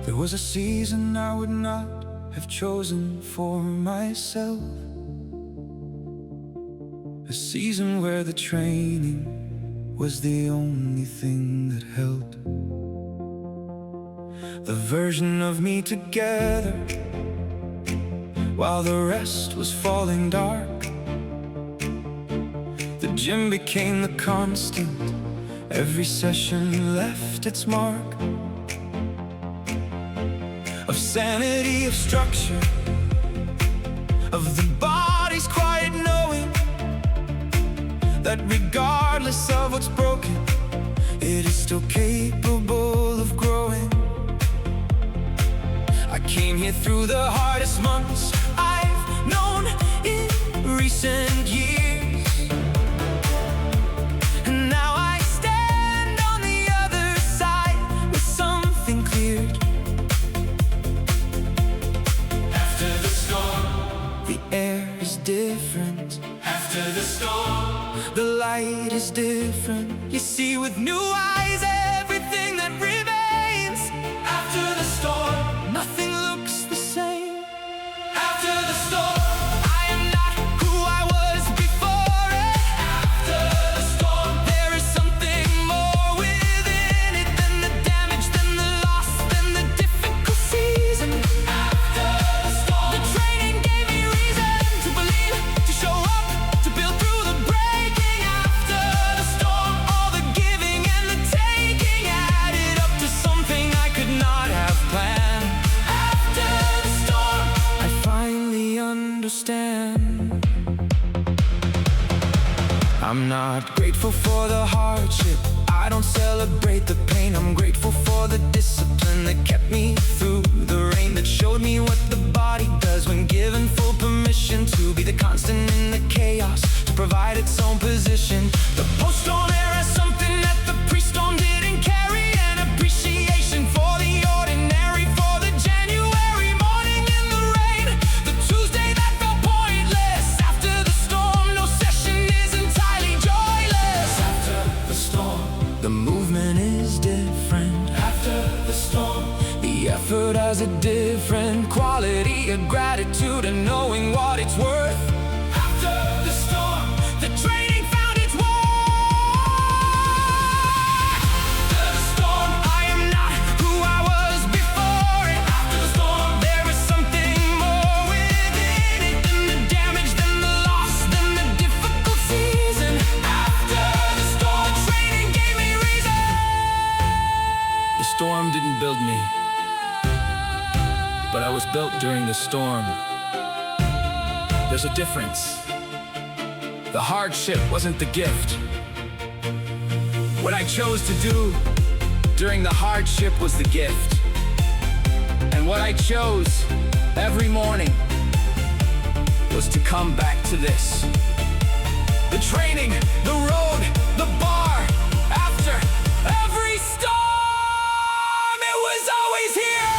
There was a season I would not have chosen for myself, a season where the training was the only thing that held the version of me together, while the rest was falling dark. The gym became the constant, every session left its mark of sanity, of structure, of the body's quiet knowing that regardless of what's broken, it is still capable of growing. I came here through the hardest months I've known in recent years, and now I stand on the other side with something cleared. After the storm, the air is different. After the storm, the light is different. You see with new eyes everything that remains. After the storm, nothing looks the same. After the storm, I am not who I was before it. After the storm, there is something more within it than the damage, than the loss, than the difficult season. After the storm, the training gave me reason to believe, to show up, to build through the breaking. After the storm, all the giving and the taking added up to something I could not have planned. After the storm, I finally understand. I'm not grateful for the hardship, I don't celebrate the pain. I'm grateful for the discipline that kept me through the rain, that showed me what the body does when given full permission to be the constant in the chaos, to provide its own position. The post-storm era is something that the pre-storm didn't carry, an appreciation for the ordinary, for the January morning in the rain, the Tuesday that felt pointless. After the storm, no session is entirely joyless. After the storm, the movement is different. After the storm, the effort has a different quality, a gratitude, and knowing what it's worth. After the storm, the training found its worth. After the storm, I am not who I was before it. After the storm, there is something more within it than the damage, than the loss, than the difficult season. After the storm, the training gave me reason. The storm didn't build me, but I was built during the storm. There's a difference. The hardship wasn't the gift. What I chose to do during the hardship was the gift. And what I chose every morning was to come back to this. The training, the road, the bar. After every storm, it was always here.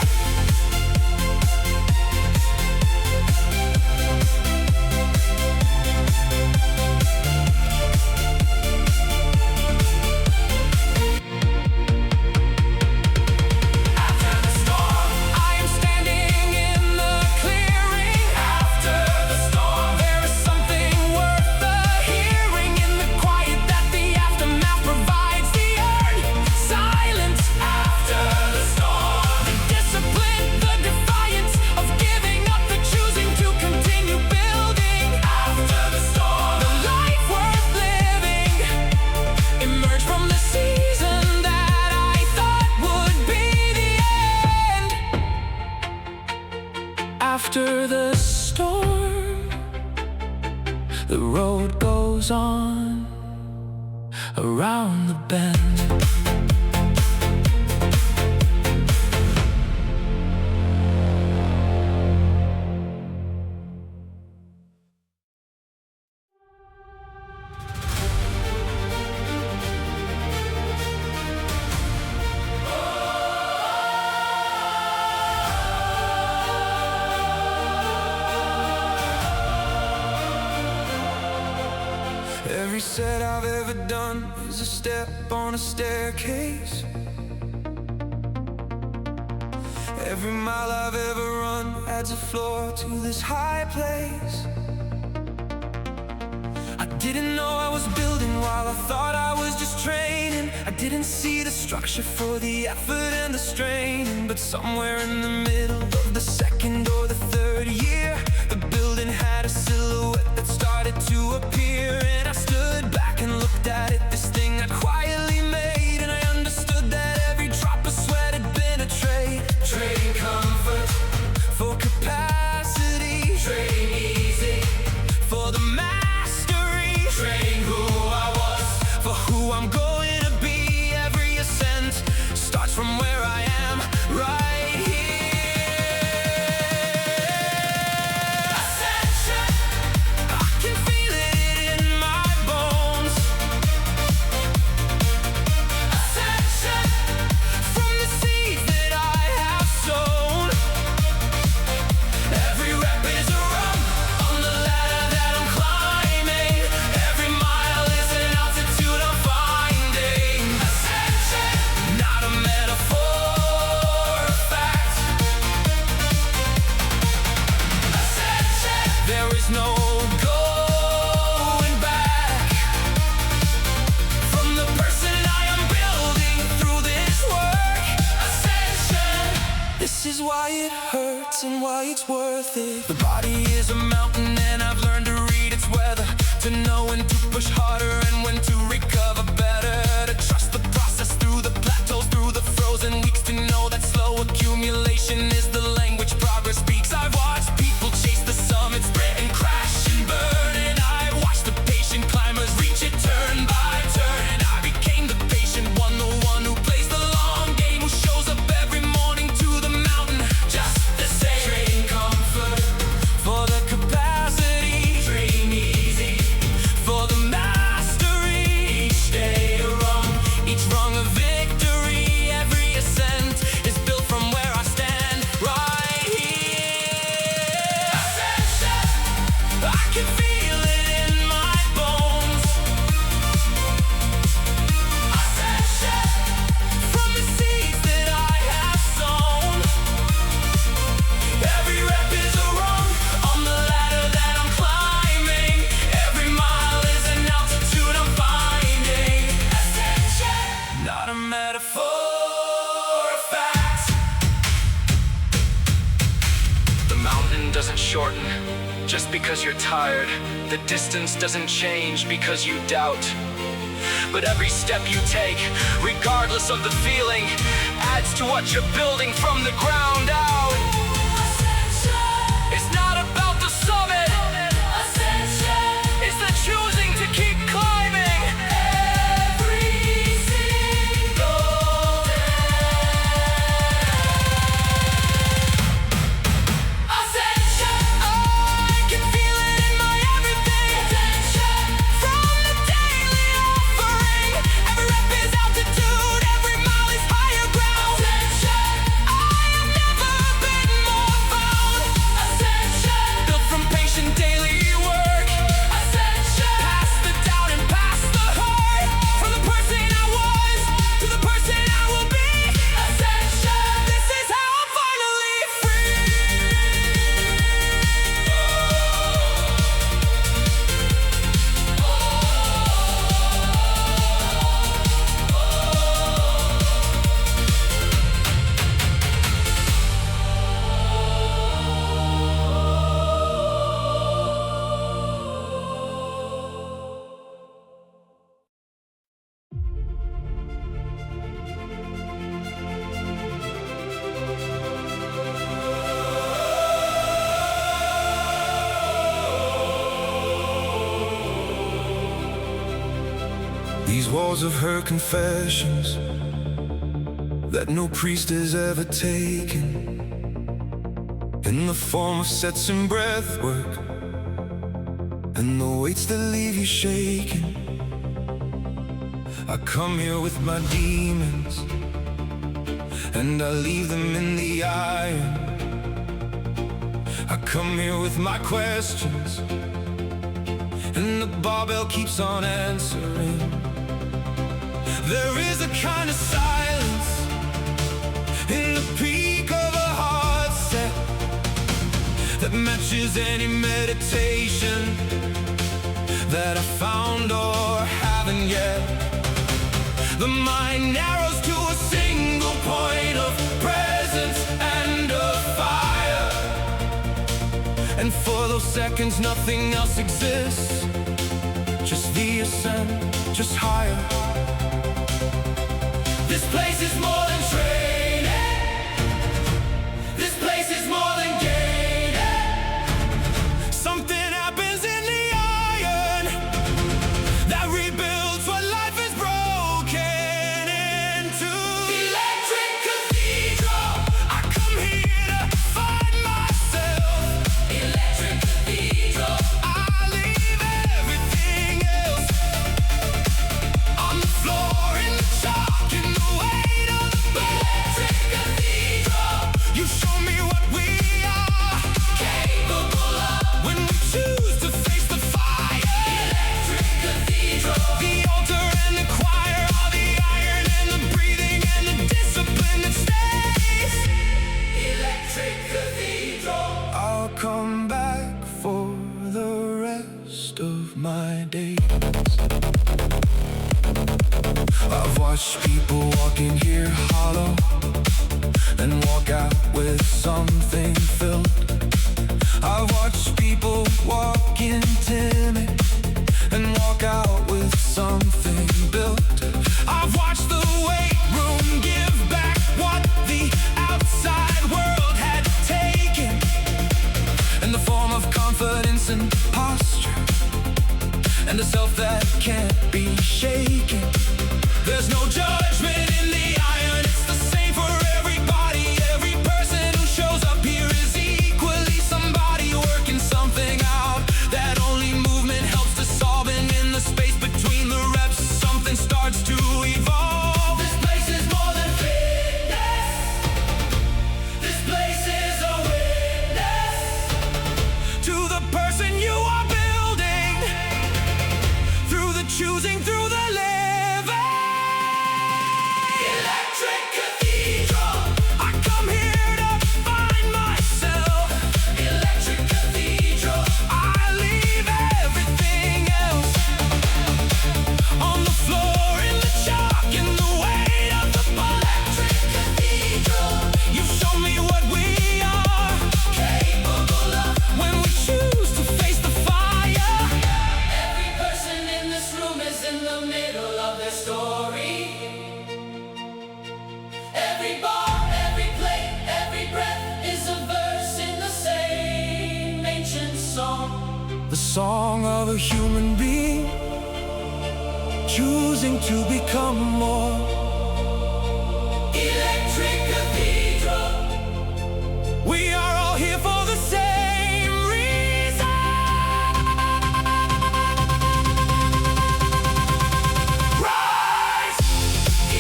After the storm, I am standing in the clearing. After the storm, there is something worth the hearing, in the quiet that the aftermath provides, the earned silence. After the storm, the discipline, the defiance of giving up, the choosing to continue building. After the storm, the life worth living emerged from the season that I thought would be the end. After the storm, the road goes on around the bend. Every set I've ever done is a step on a staircase. Every mile I've ever run adds a floor to this high place. I didn't know I was building while I thought I was just training. I didn't see the structure for the effort and the strain. But somewhere in the middle of the second or the third year, the building had a silhouette that started to appear. And I stood back and looked at it, this thing I quietly made. And I understood that every drop of sweat had been a trade. Trading comfort for capacity, trading easy for the mastery, trading who I was for who I'm going to be. Every ascent starts from where I am right here. Ascension, I can feel it in my bones. Ascension, from the seeds that I have sown. Every rep is a rung on the ladder that I'm climbing. Every mile is an altitude I'm finding. Ascension, not a metaphor, a fact. Ascension, there is no going back from the person I am building through this work. Ascension, this is why it hurts and why it's worth it. The body is a mountain and I've learned to read its weather, to know when to push harder and when to recover better, to trust the process through the plateaus, through the frozen weeks, to know that slow accumulation is the language progress speaks. I've watched people chase the summit, sprint and crash and burn, and I watched the patient climbers reach it turn by turn. And I became the patient one, the one who plays the long game, who shows up every morning to the mountain just the same. Trading comfort for the capacity, trading easy for the mastery. Each day a rung, each rung a victory. Every ascent is built from where I stand right here. Ascension, I can feel it in my bones. Ascension, from the seeds that I have sown. Every rep is a rung on the ladder that I'm climbing. Every mile is an altitude I'm finding. Ascension, not a metaphor, a fact. The mountain doesn't shorten just because you're tired. The distance doesn't change because you doubt. But every step you take, regardless of the feeling, adds to what you're building from the ground out. It's not about the summit. It's the choosing to keep climbing. Every single day. Ascension, I can feel it in my everything. Ascension, from the daily offering. Every rep is altitude, every mile is higher ground. Ascension, I have never been more found. Ascension, built from patient daily work. Ascension, past the doubt and past the hurt. From the person I was to the person I will be. Ascension, this is how I'm finally free. These walls have heard confessions that no priest has ever taken, in the form of sets and breath work, and the weights that leave you shaking. I come here with my demons, and I leave them in the iron. I come here with my questions, and the barbell keeps on answering. There is a kind of silence in the peak of a heart that matches any meditation that I found or haven't yet. The mind narrows to a single point of presence and of fire, and for those seconds nothing else exists, just the ascent, just higher. This place is more than training. This place is more than gaining. Something happens in the iron that rebuilds what life is broken into. Electric cathedral, I come here to find myself. Electric cathedral, I leave everything else on the floor, in the chalk, in the weight of the electric cathedral. You show me what we are capable of when we choose to face the fire. Electric cathedral, the altar and the choir are the iron and the breathing and the discipline that stays. Electric cathedral, I'll come back for the rest of my days. I've watched people walk in here hollow and walk out with something filled. I've watched people walk in timid and walk out with something built. I've watched the weight room give back what the outside world had taken, in the form of confidence and posture, and a self that can't be shaken. There's no judgment in the iron, it's the same for everybody. Every person who shows up here is equally somebody working something out that only movement helps to solve. And in the space between the reps, something starts to evolve. This place is more than fitness. This place is a witness to the person you are building, through the choosing, through the living. Electric cathedral, I come here to find myself. Electric cathedral, I leave everything else on the floor, in the chalk, in the weight of the electric cathedral. You show me what we are capable of when we choose to face the fire. Every person in this room is in the middle of their story. Every bar, every plate, every breath is a verse in the same ancient song. The song of a human being choosing to become more. Electric cathedral, we are all here for the same reason. Rise!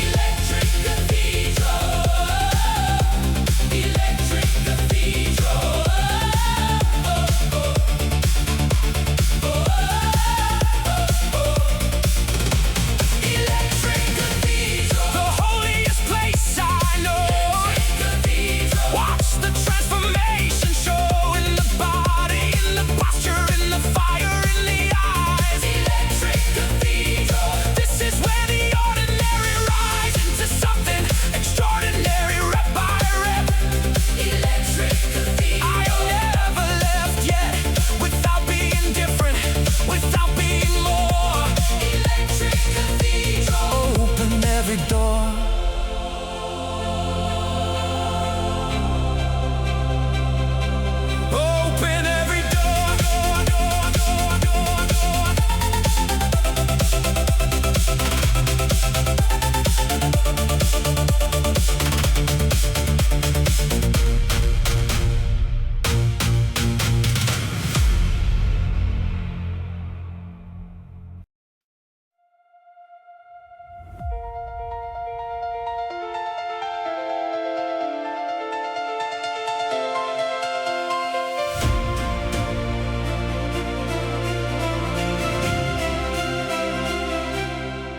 Electric cathedral, electric cathedral. Electric cathedral, the holiest place I know. Electric cathedral, watch the transformation show in the body, in the posture, in the fire, in the eyes. Electric cathedral, this is where the ordinary rise into something extraordinary, rep by rep. Electric cathedral, I have never left yet without being different, without being more. Electric cathedral, open every door. Open every door.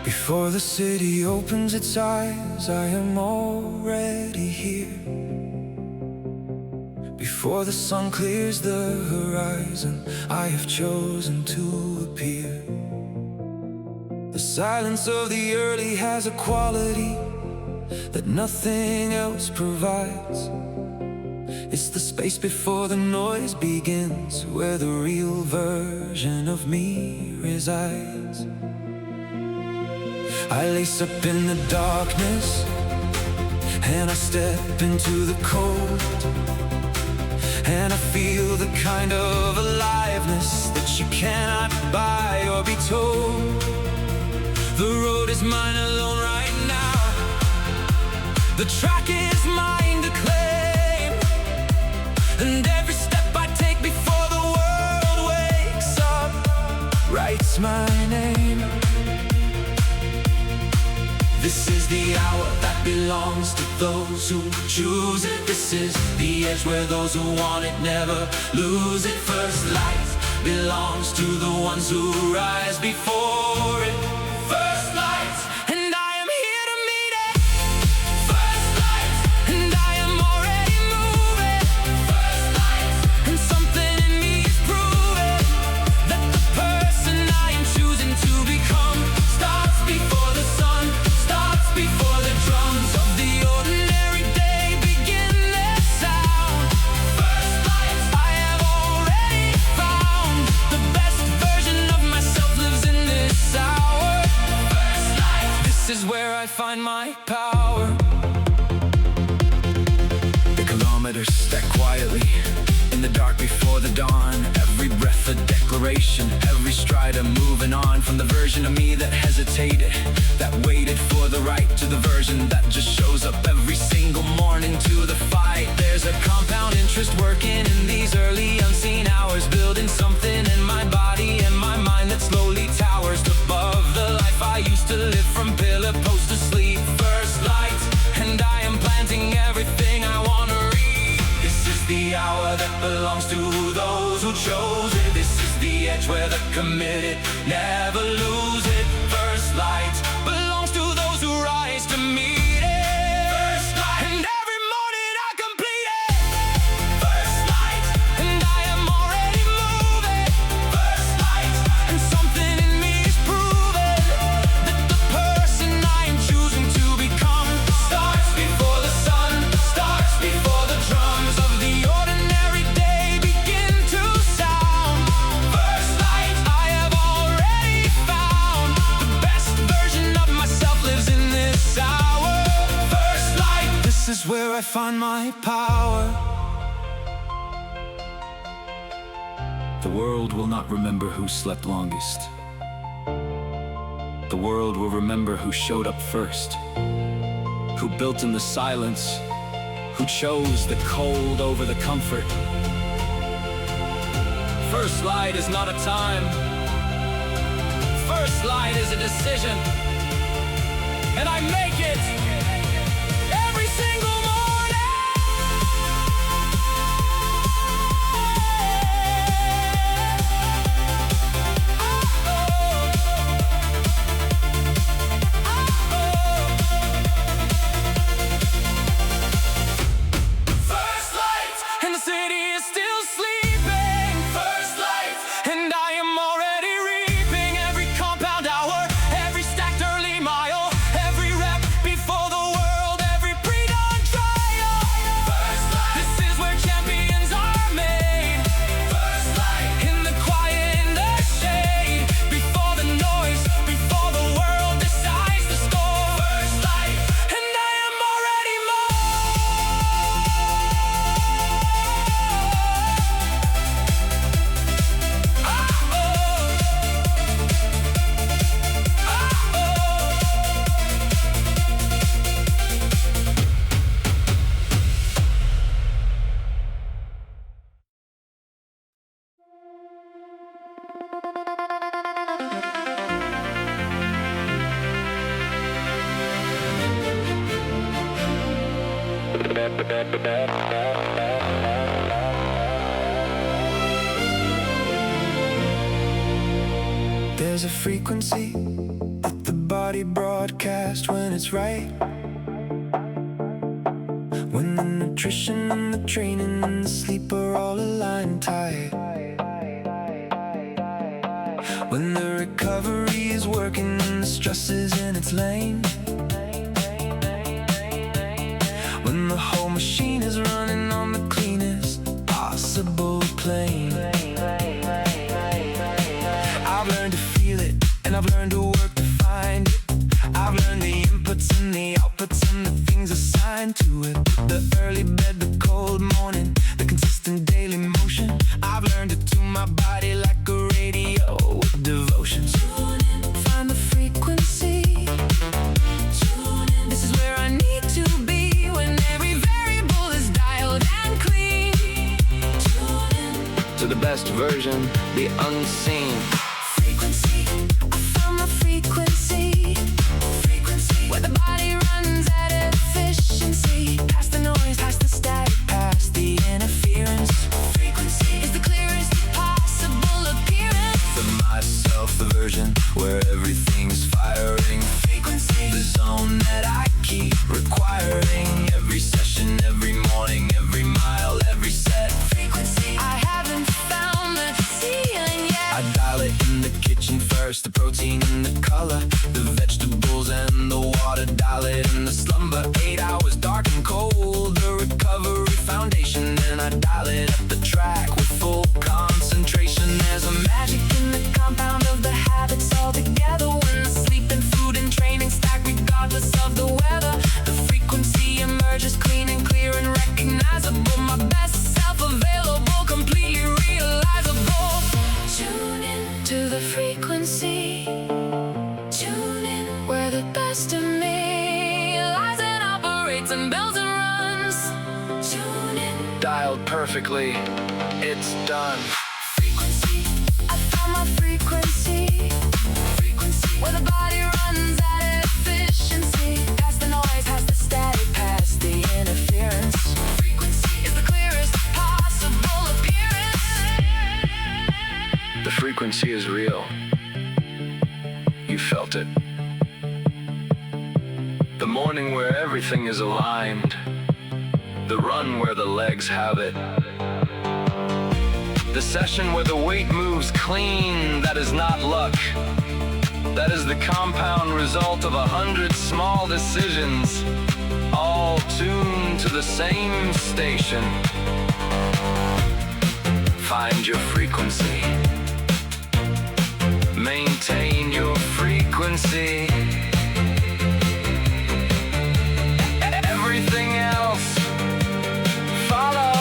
Before the city opens its eyes, I am already here. Before the sun clears the horizon, I have chosen to appear. The silence of the early has a quality that nothing else provides. It's the space before the noise begins, where the real version of me resides. I lace up in the darkness, and I step into the cold, and I feel the kind of aliveness that you cannot buy or be told. The road is mine alone right now. The track is mine to claim, and every step I take before the world wakes up writes my name. This is the hour that belongs to those who choose it. This is the edge where those who want it never lose it. First light belongs to the ones who rise before it. First light, and I am here to meet it. First light, and I am already moving. First light, and something in me is proving that the person I am choosing to become starts before the sun, starts before the drums of the ordinary day begin their sound. First light, I have already found the best version of myself lives in this hour. First light, this is where I find my power. The kilometers stack quietly in the dark before the dawn. Every breath a declaration, every stride I'm moving on. From the version of me that hesitated, that waited for the right, to the version that just shows up every single morning to the fight. There's a compound interest working in these early unseen hours, building something in my body and my mind that slowly towers above the life I used to live, from pillar post to sleep. First light, and I am planting everything I want to read. This is the hour that belongs to those who chose it. This is the edge where the committed never lose it. First light belongs to those who rise to meet it. First light, and every morning I complete it. First light, and I am already moving. First light, and something in me is proving that the person I am choosing to become starts before the sun, starts before the drums of the ordinary day begin to sound. First light, I have already found the best version of myself lives in this hour. First light, this is where I find my power. The world will not remember who slept longest. The world will remember who showed up first, who built in the silence, who chose the cold over the comfort. First light is not a time. First light is a decision, and I make it every single morning. First light, and the city is still sleeping. First light, and I am already reaping every compound hour, every stacked early mile, every rep before the world, every pre-dawn trial. First light, this is where champions are made. First light, in the quiet, in the shade, before the noise, before the world decides the score. First light, and I am already more. There's a frequency that the body broadcasts when it's right, when the nutrition and the training and the sleep are all aligned tight. When the recovery is working and the stress is in its lane, when the whole machine is running on the cleanest possible plane. I've learned to feel it, and I've learned to work to find it. I've learned the inputs and the outputs and the things assigned to it. The early bed, the cold morning, the consistent daily motion. I've learned to tune my body like a radio with devotion. Tune in, find the frequency. Tune in, this is where I need to be when every variable is dialed and clean. Tune in to the best version, the unseen. Frequency, I found my frequency. Frequency, where the body runs at efficiency. Past the noise, past the static, past the interference. Frequency is the clearest possible appearance. For myself, the version where everything's firing. Frequency, the zone that I keep requiring. Every session, every morning, every mile, every set. Frequency, I haven't found the ceiling yet. I dial it in the kitchen first, the protein and the color, the vegetables and the water. Dial it in the slumber, 8 hours dark and cold, the recovery foundation. Then I dial it up the track with full concentration. There's a magic in the compound of the habits all together. When the sleep and food and training stack regardless of the weather, the frequency emerges clean and clear and recognizable. My best self available, completely realizable. Tune in to the frequency. Tune in where the best of me lies and operates and builds and runs. Tune in, dialed perfectly, it's done. Frequency, I found my frequency. Frequency, where the body runs at efficiency. Past the noise, past the static, past the interference. Frequency is the clearest possible appearance. The frequency is real. You felt it. The morning where everything is aligned. The run where the legs have it. The session where the weight moves clean. That is not luck. That is the compound result of 100 small decisions, all tuned to the same station. Find your frequency. Maintain your frequency. Everything else follows.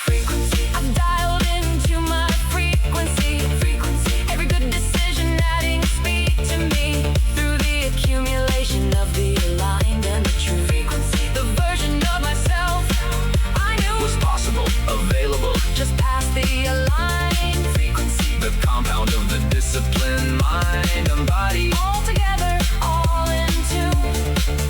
Frequency, I'm dialed into my frequency. Frequency, every good decision adding speed to me through the accumulation of the aligned and the true. Frequency, the version of myself I knew was possible, available, just past the aligned. Frequency, the compound of the discipline, mind and body, all together, all in tune.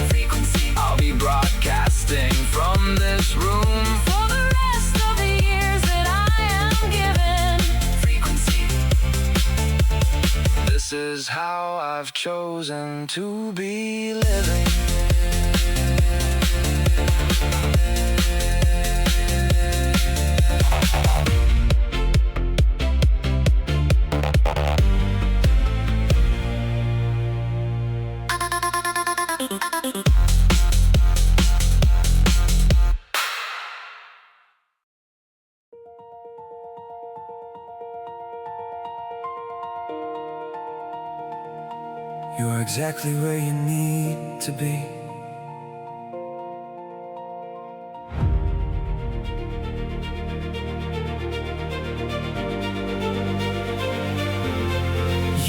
Frequency, I'll be broadcasting from this room for the rest of the years that I am given. Frequency, this is how I've chosen to be living. You are exactly where you need to be.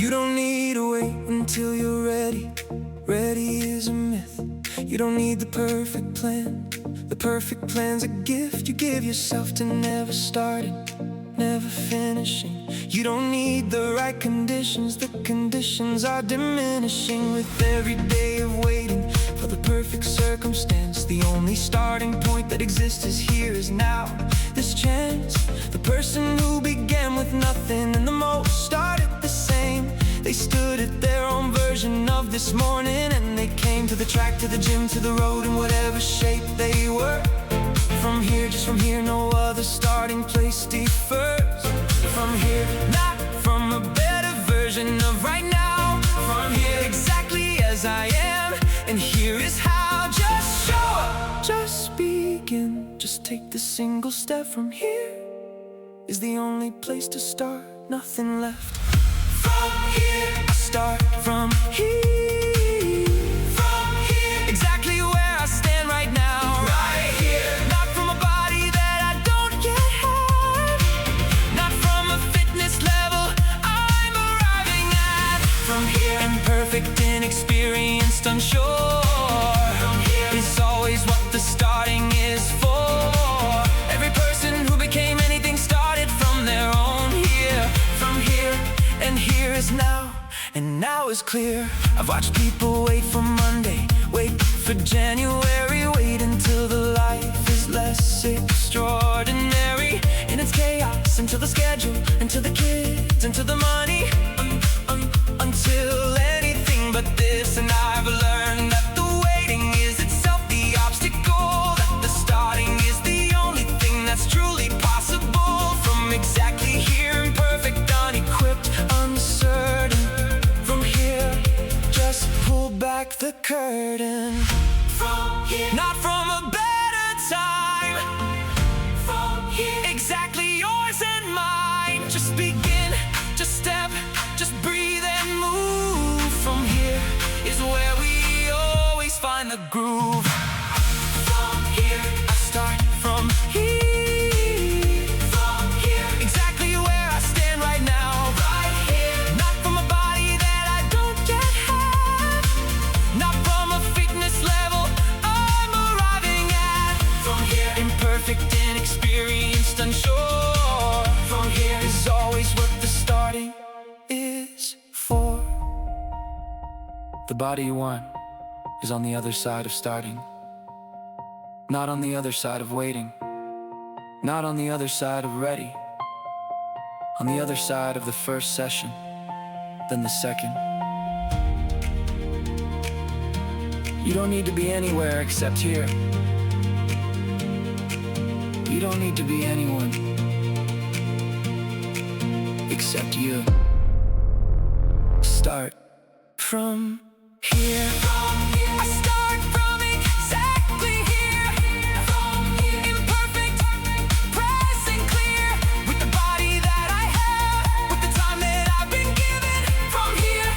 You don't need to wait until you're ready. Ready is a myth. You don't need the perfect plan. The perfect plan's a gift you give yourself to never starting, never finishing. You don't need the right conditions. The conditions are diminishing with every day of waiting for the perfect circumstance. The only starting point that exists is here, is now. This chance, the person who began with nothing and the most started the same. They stood at their own version of this morning, and they came to the track, to the gym, to the road, in whatever shape they were. From here, just from here, no other starting place differs. From here, not from a better version of right now. From here, exactly as I am, and here is how. Just show up, just begin, just take the single step. From here is the only place to start, nothing left. From here, I start from here. From here, exactly where I stand right now. Right here, not from a body that I don't yet have, not from a fitness level I'm arriving at. From here, imperfect, inexperienced, unsure. From here is always what the starting is for. Every person who became anything started from their own here. From here, and here is now, and now is clear. I've watched people wait for Monday, wait for January, wait until the life is less extraordinary. In its chaos, until the schedule, until the kids, until the money, until anything but this. And I've learned that the waiting is itself the obstacle, that the starting is the only thing that's truly possible. From exactly here, imperfect, unequipped, uncertain. From here, just pull back the curtain. From here, not from a better time. From here, exactly yours and mine. Just begin, just step, just breathe and move. From here is where we always find the groove. From here, I start from here. Inexperienced, unsure. From here is always what the starting is for. The body you want is on the other side of starting, not on the other side of waiting, not on the other side of ready, on the other side of the first session, then the second. You don't need to be anywhere except here. You don't need to be anyone except you. Start from here. I start from exactly here. From here, imperfect, present, clear, with the body that I have, with the time that I've been given. From here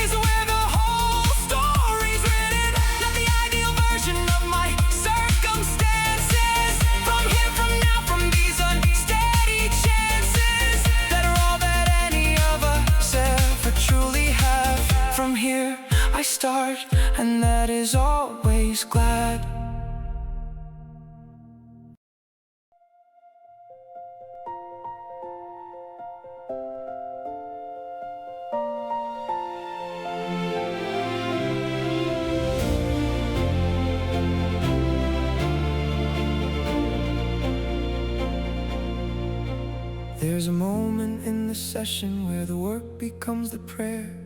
is where the whole story's written, not the ideal version of my circumstances. From here, from now, from these unsteady chances that are all that any of us ever truly have. From here I start, and that is always glad. There's a moment in the session where the work becomes the prayer,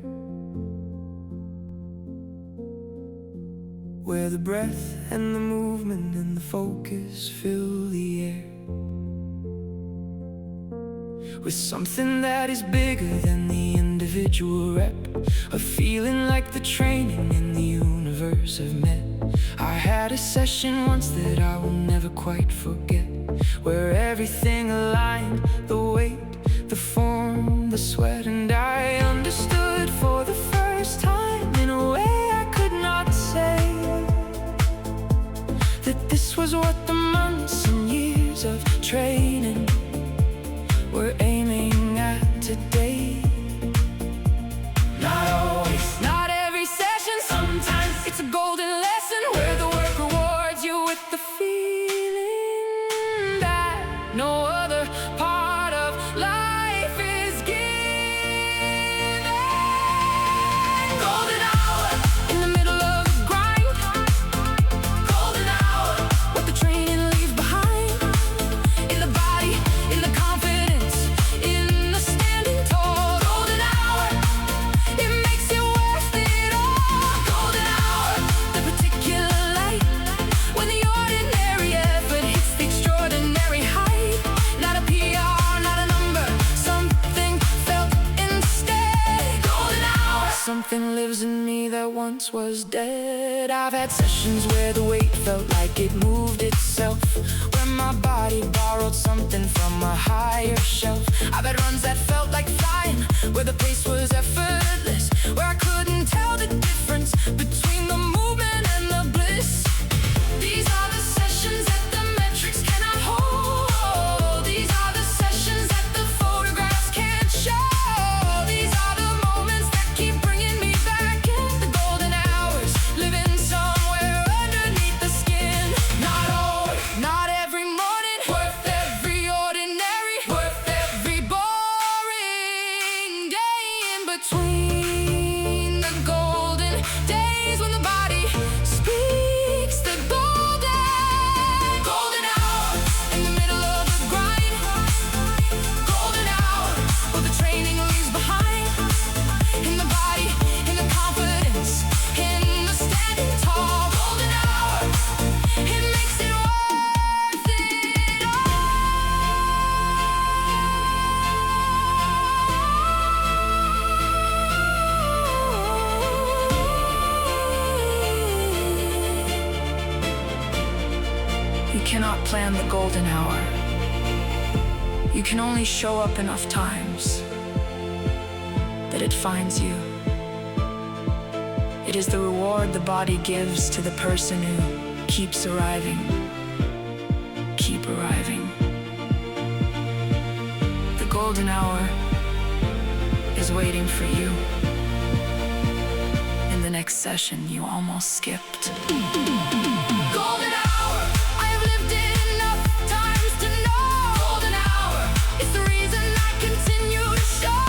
where the breath and the movement and the focus fill the air with something that is bigger than the individual rep, a feeling like the training and the universe have met. I had a session once that I will never quite forget, where everything aligned, the weight, the form, the sweat, and I understood for the first time in a way I could not say that this was what the months and years of training were aiming at today. Not always, not every session, sometimes it's a golden lesson where the work rewards you with the feeling that no other part of life is given. Golden hour in the middle of the grind, golden hour losing me that once was dead. I've had sessions where the weight felt like it moved itself, where my body borrowed something from a higher shelf. I've had runs that felt like flying, where the pace was effortless, where I couldn't tell the difference between the movement and the bliss. These are the sessions that the metrics cannot hold. These are the sessions that the photographs can't show. These are the moments that keep bringing me back in. The golden hours, living somewhere underneath the skin. Not always, not every morning, worth every ordinary, worth every boring day in between. The golden days when the body speaks, the golden hours in the middle of the grind. Golden hours where the training leaves behind. In the body, in the confidence, in the standing tall. Golden hours, it makes it worth it all. You cannot plan the golden hour. You can only show up enough times that it finds you. It is the reward the body gives to the person who keeps arriving. Keep arriving. The golden hour is waiting for you in the next session you almost skipped. Golden hour, I have lived enough times to know. Golden hour, it's the reason I continue to show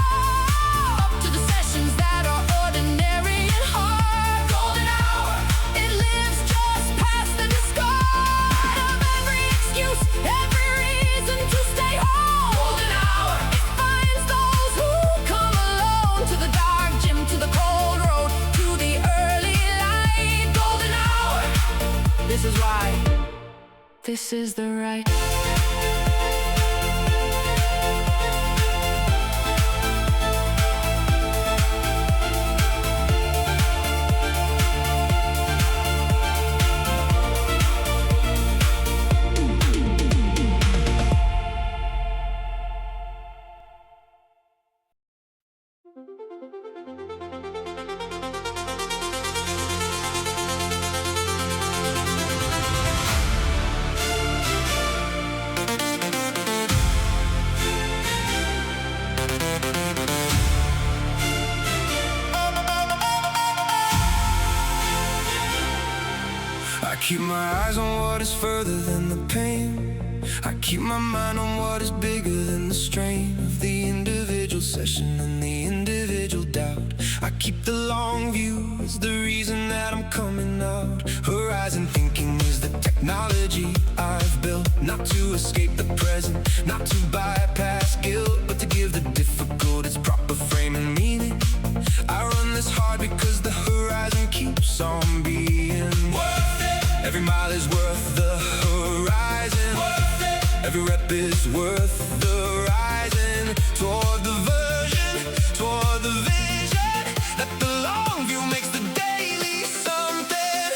up to the sessions that are ordinary and hard. Golden hour, it lives just past the discard of every excuse, every reason to stay home. Golden hour, it finds those who come alone to the dark gym, to the cold road, to the early light. Golden hour, this is right. This is the right. I keep my eyes on what is further than the pain. I keep my mind on what is bigger than the strain of the individual session and the individual doubt. I keep the long view, it's the reason that I'm coming out. Horizon thinking is the technology I've built, not to escape the present, not to bypass guilt, but to give the difficult its proper frame and meaning. I run this hard because the horizon keeps on being worth it. Every mile is worth the horizon. Worth it. Every rep is worth the rising. Toward the version, toward the vision, that the long view makes the daily something.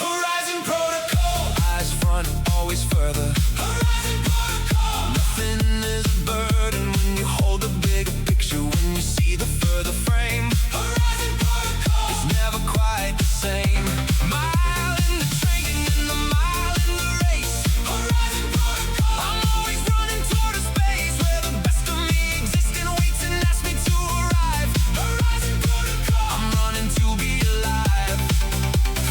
Horizon protocol, eyes front, always further. Horizon protocol, nothing is a burden when you hold the bigger picture, when you see the further frame. Horizon protocol, it's never quite the same. Mile in the training and the mile in the race. Horizon protocol, I'm always running toward a space where the best of me exists and waits and asks me to arrive. Horizon protocol, I'm running to be alive.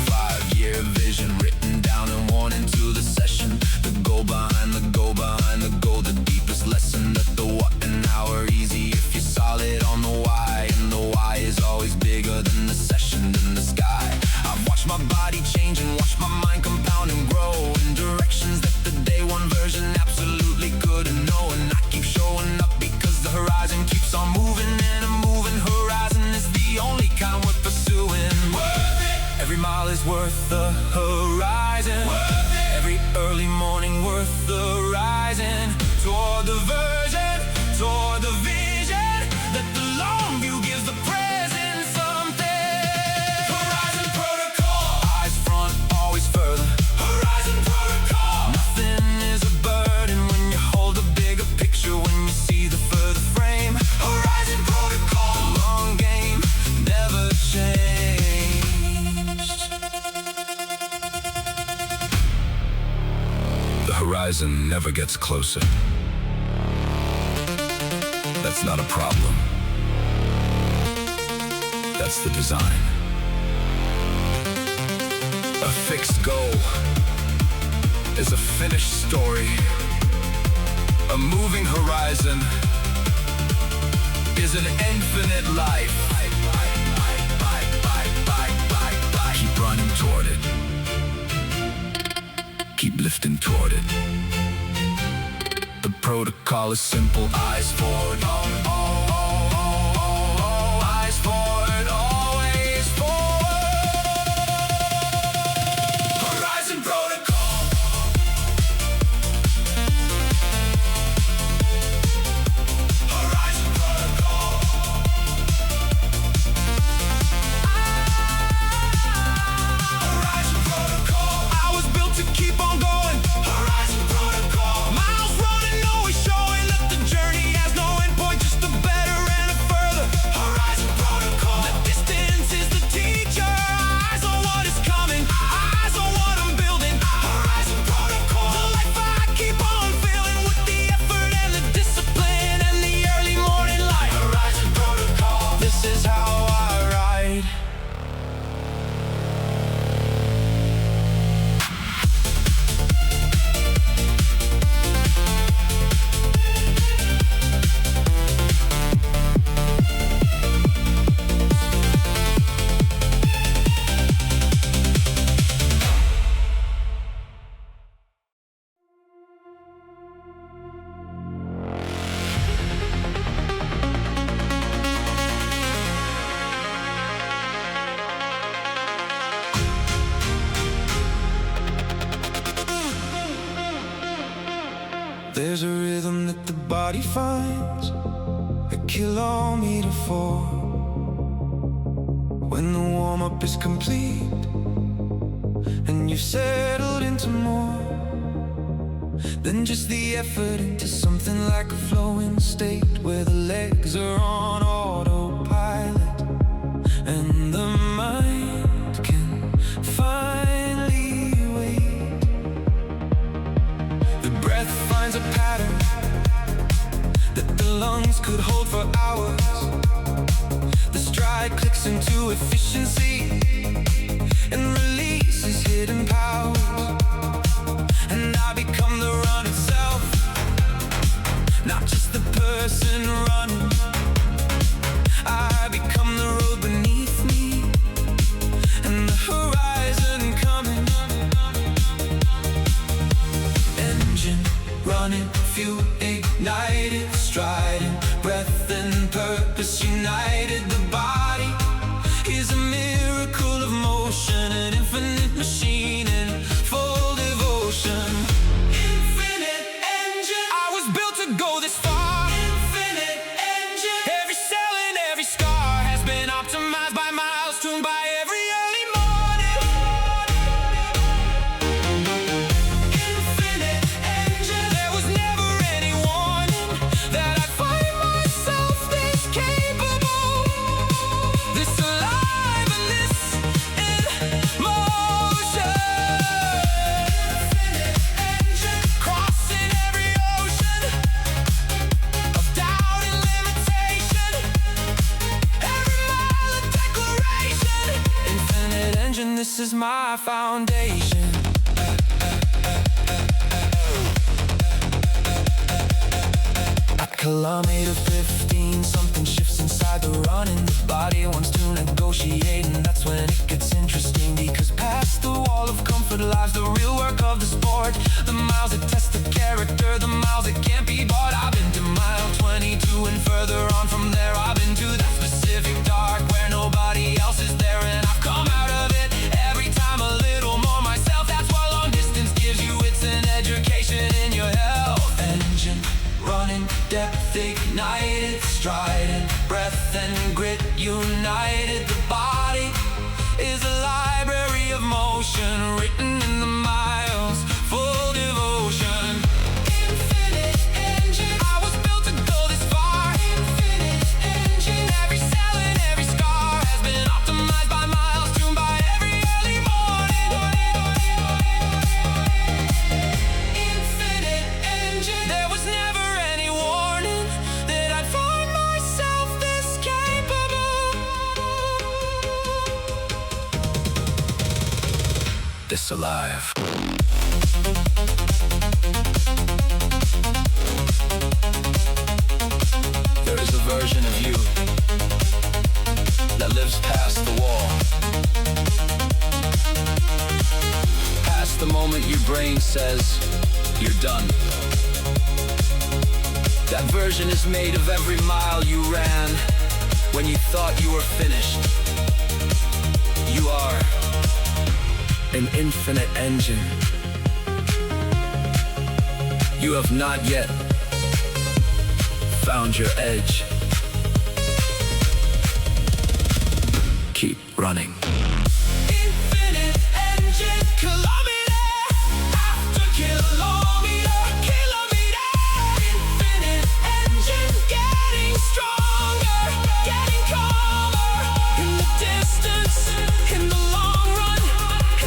5-year vision written down and worn into the session. The goal behind the goal behind the goal, the deepest lesson that the what and how are easy if you're solid on the why, and the why is always bigger than the session, than the sky. I've watched my body change and watched my mind compound and grow in directions that the day one version absolutely couldn't know. And I keep showing up because the horizon keeps on moving, and a moving horizon is the only kind worth pursuing. Worth it. Every mile is worth the horizon. Worth it. Every early morning worth the rising. Toward the version, toward the vision, that the long view gives the present something. horizon never gets closer. That's not a problem. That's the design. A fixed goal is a finished story. A moving horizon is an infinite life. Keep running toward it. Keep lifting toward it. The protocol is simple. Eyes forward. Eyes forward. Always forward. Horizon protocol. Horizon protocol. Horizon protocol. I was built to keep on going. Horizon protocol. Miles running, always showing that the journey has no endpoint, just a better and a further. Horizon protocol. The distance is the teacher. Eyes on what is coming. Eyes on what I'm building. Horizon protocol. The life I keep on feeling with the effort and the discipline and the early morning light. Horizon protocol. This is how I ride. There's a rhythm that the body finds, a kilometer for. When the warm-up is complete and you've settled into more than just the effort, into something like a flowing state where the legs are on autopilot and the mind can finally wait. The breath finds a pattern that the lungs could hold for hours. The stride clicks into efficiency and releases hidden powers. And I become the run itself, not just the person running. I become the road beneath me and the horizon coming. Engine running, fuel ignited, striding, breath and purpose united. The body is a miracle of motion, an infinite machine in full devotion. Infinite engine. I was built to go this far. Infinite engine. Every cell and every scar has been optimized by miles, tuned by every early morning. Infinite engine. There was never any warning that I'd find myself this capable, this alive and this in motion. Infinite engine. Crossing every ocean of doubt and limitation. Every mile a declaration. Infinite engine, this is my foundation. At kilometer 15, something shifts inside the running. The body wants to negotiate, and that's when it gets interesting, because past the wall of comfort lies the real work of the sport. The miles that test the character, the miles that can't be bought. I've been to mile 22 and further on from there. I've been to that specific dark where nobody else is there, and I've come out of it every time a little more myself. That's what long distance gives you. It's an education in your health. Engine running, depth ignited, striding, breath and grit united. The body is a library of motion, written in the miles, full devotion. Infinite engine. I was built to go this far. Infinite engine. Every cell and every scar has been optimized by miles, tuned by every early morning. this alive. There is a version of you that lives past the wall, past the moment your brain says you're done. That version is made of every mile you ran when you thought you were finished. You are an infinite engine. You have not yet found your edge. Keep running. Infinite engine, kilometer after kilometer, kilometer. Infinite engine, getting stronger, getting calmer. In the distance, in the long run,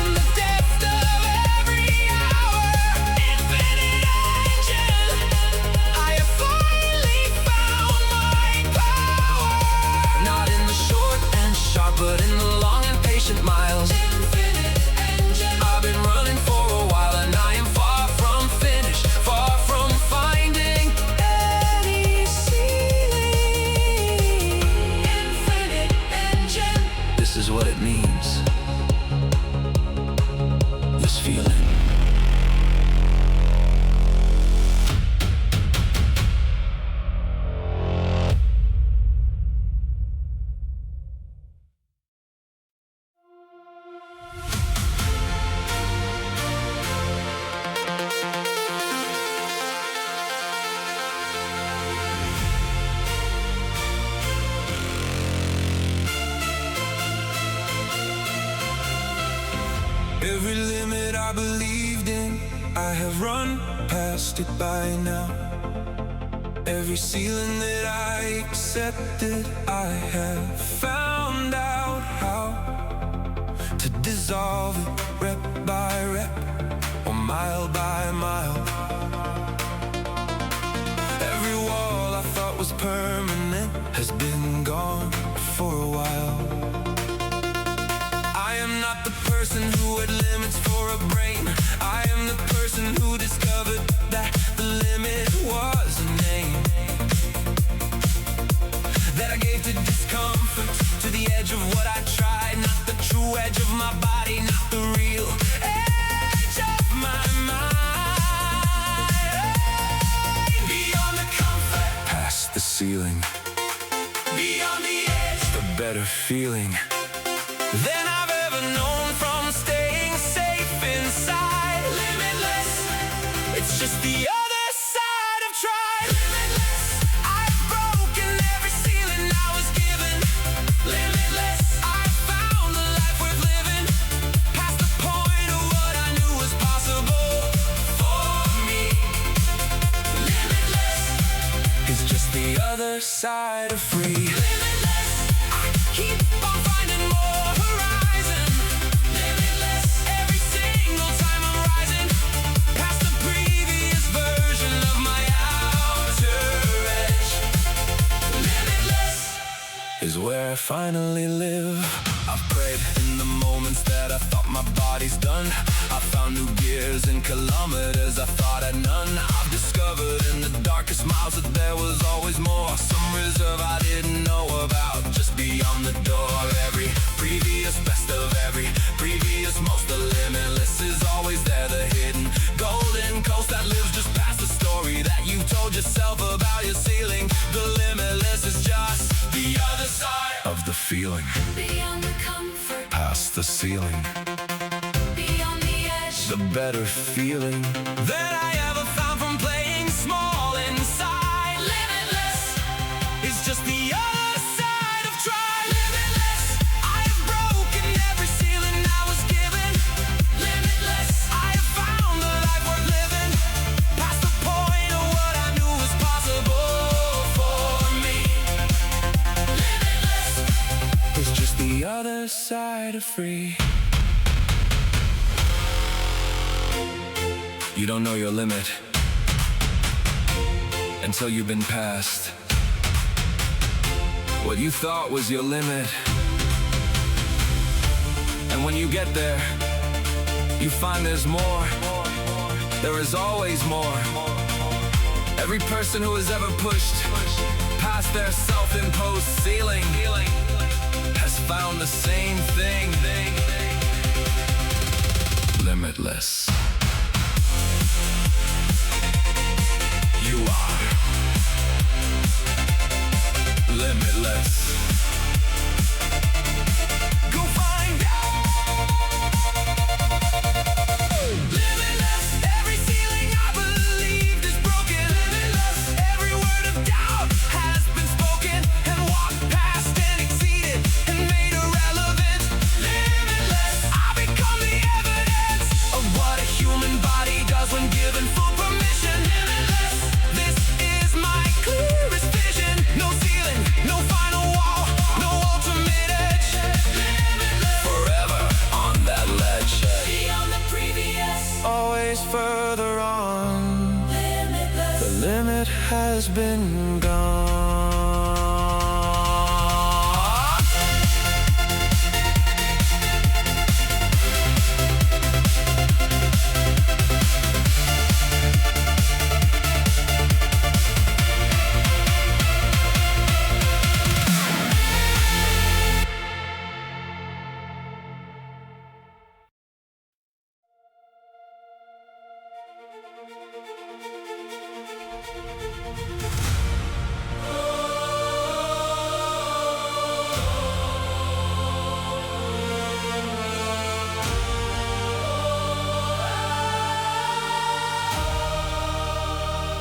in the depth of every hour. Infinite engine, I have finally found my power. Not in the short and sharp, but in the long and patient miles. Infinite engine, I've been running for a while, and I am far from finished, far from finding any ceiling. Infinite engine, this is what it means. This feeling. Every limit I believed in, I have run past it by now. Every ceiling that I accepted, I have found out how to dissolve it, rep by rep, or mile by mile. Every wall I thought was permanent has been gone for a while. I am not the person who had limits for a brain. I am the person who discovered that the limit was a name that I gave to discomfort, to the edge of what I tried. Not the true edge of my body, not the real edge of my mind. Beyond the comfort, past the ceiling, beyond the edge, the better feeling than I've ever known from staying safe inside. Limitless, it's just the other side of tried. Limitless, I've broken every ceiling I was given. Limitless, I've found the life worth living, past the point of what I knew was possible for me. Limitless is just the other side of free. Limitless, I keep on finding more horizon. Limitless, every single time I'm rising past the previous version of my outer edge. Limitless is where I finally live. I've prayed in the moments that I thought my body's done. I found new gears and kilometers I thought I'd none. I've discovered in the darkest miles that there was always more. Some reserve I didn't know about, just beyond the door. Every previous best of every previous most. The limitless is always there, the hidden golden coast that lives just past the story that you told yourself about your ceiling. The limitless is just the other side of the feeling. Beyond the comfort, past the ceiling, beyond the edge, the better feeling that I ever found from playing small inside. Limitless is just the other side of try. Limitless, I have broken every ceiling I was given. Limitless, I have found the life worth living, past the point of what I knew was possible for me. Limitless is just the other side of free. You don't know your limit until you've been past what you thought was your limit. And when you get there, you find there's more. There is always more. Every person who has ever pushed past their self-imposed ceiling has found the same thing. Limitless. You are limitless. Go find out. Limitless. Every ceiling I believed is broken. Limitless. Every word of doubt has been spoken and walked past and exceeded and made irrelevant. Limitless. I become the evidence of what a human body does when given full permission. Limitless. This is my clearest vision. No ceiling, no final wall, no ultimate edge. Limitless. Forever on that ledge. Beyond the previous. Always further on. Limitless. The limit has been gone.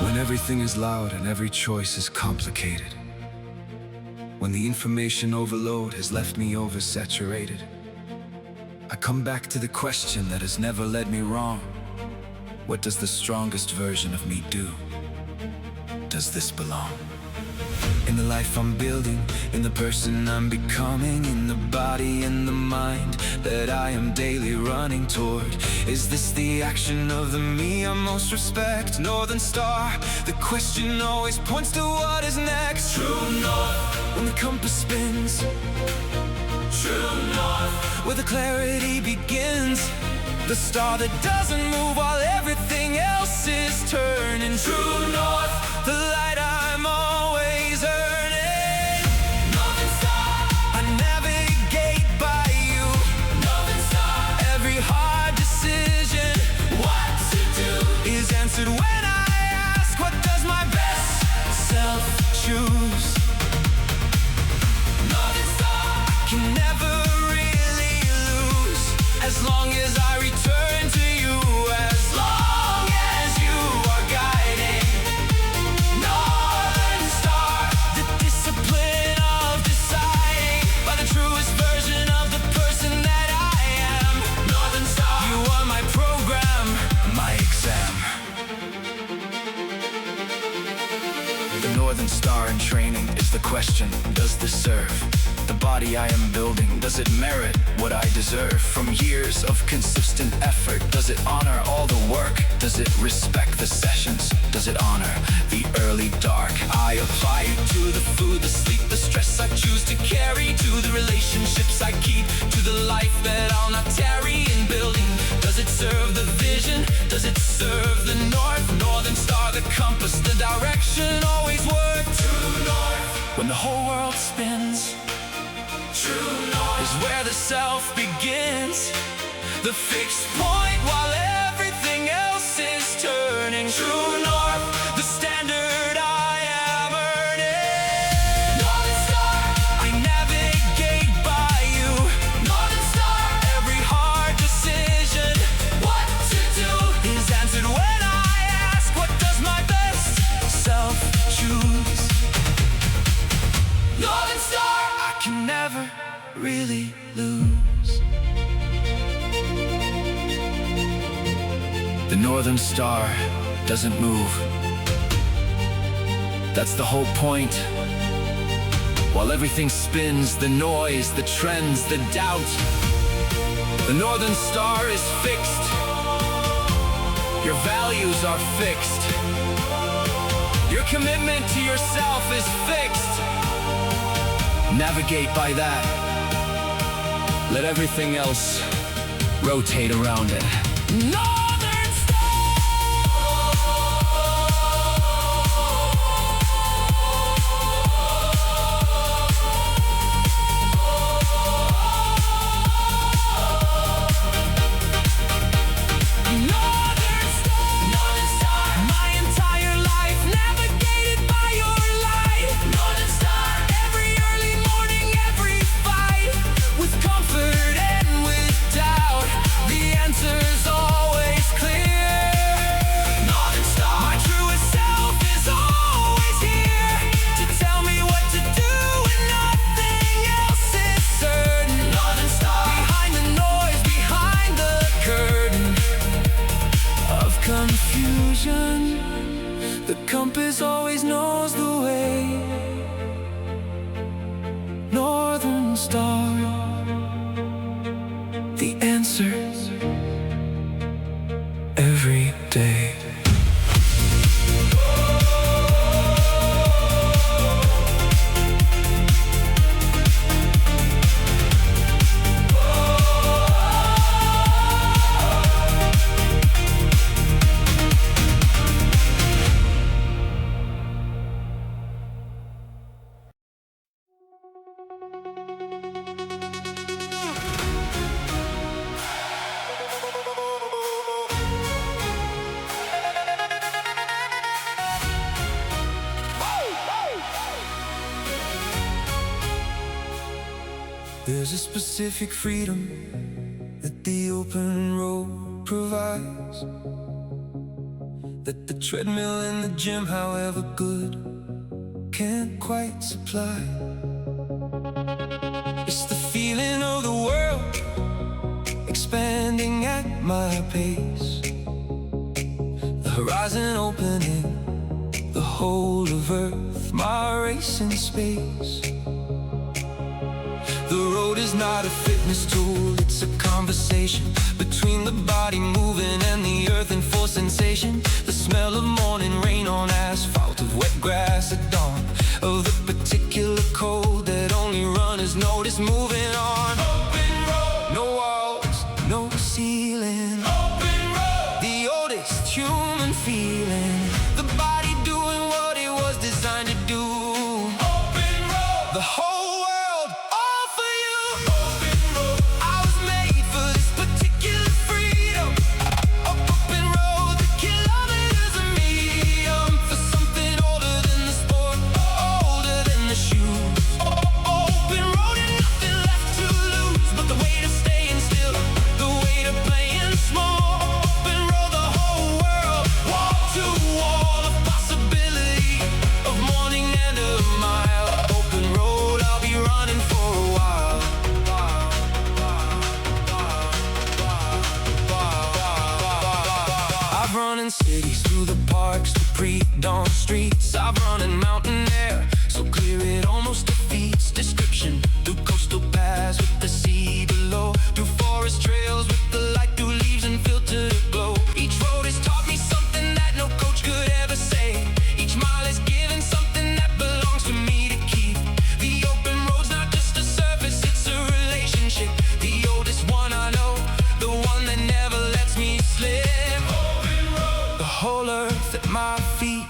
When everything is loud and every choice is complicated. When the information overload has left me oversaturated. I come back to the question that has never led me wrong. What does the strongest version of me do? Does this belong? In the life I'm building, in the person I'm becoming, in the body and the mind that I am daily running toward. Is this the action of the me I most respect? Northern Star, the question always points to what is next. True north, when the compass spins. True north, where the clarity begins. The star that doesn't move while everything else is turning. True north, the light I'm always earning. Northern Star, I navigate by you. Northern Star, every hard decision, what to do, is answered when I ask, what does my best self choose? Northern Star, I can never really lose, as long as I return to you, as long as you are guiding. Northern Star, the discipline of deciding by the truest version of the person that I am. Northern Star, you are my program, my exam. The Northern Star in training is the question, does this serve the body I am building? Does it merit what I deserve? From years of consistent effort, does it honor all the work? Does it respect the sessions? Does it honor the early dark? I apply it to the food, the sleep, the stress I choose to carry, to the relationships I keep, to the life that I'll not tarry in building. Does it serve the vision? Does it serve the north? Northern Star, the compass, the direction always work. True north, when the whole world spins. True north is where the self begins, the fixed point while everything else is turning. True north, the standard I am earning. Northern Star, I navigate by you. Northern Star, every hard decision, what to do, is answered when I ask, what does my best self choose? Northern Star, I can never really lose. The Northern Star doesn't move. That's the whole point. While everything spins, the noise, the trends, the doubt, the Northern Star is fixed. Your values are fixed. Your commitment to yourself is fixed. Navigate by that. Let everything else rotate around it. Northern Star. Northern Star, my entire life navigated by your light. Northern Star, every early morning, every fight, with comfort and with doubt, the answer's always clear. Northern Star, my truest self is always here to tell me what to do when nothing else is certain. Northern Star, behind the noise, behind the curtain of confusion, the compass always knows the way. Northern Star, the answer every day. There's a specific freedom that the open road provides, that the treadmill and the gym, however good, can't quite supply. It's the feeling of the world expanding at my pace, the horizon opening, the whole of Earth, my race in space. The road is not a fitness tool, it's a conversation between the body moving and the earth in full sensation. The smell of morning rain on asphalt, of wet grass at dawn, of the particular cold that only runners notice. Moving on. Open road. No walls, no ceiling. Open road. The oldest human feeling. The body doing what it was designed to do. Open road. The whole running cities, through the parks, to pre-dawn streets. I've run in mountain air, so clear it almost defeats description. Through coastal paths with the sea below, through forest trails with the light through leaves and filtered glow. Each road has taught me something that no coach could ever say. Each mile is given something that belongs to me to keep. The open road's not just a surface, it's a relationship. The oldest one I know, the one that never lets me slip. Whole earth at my feet.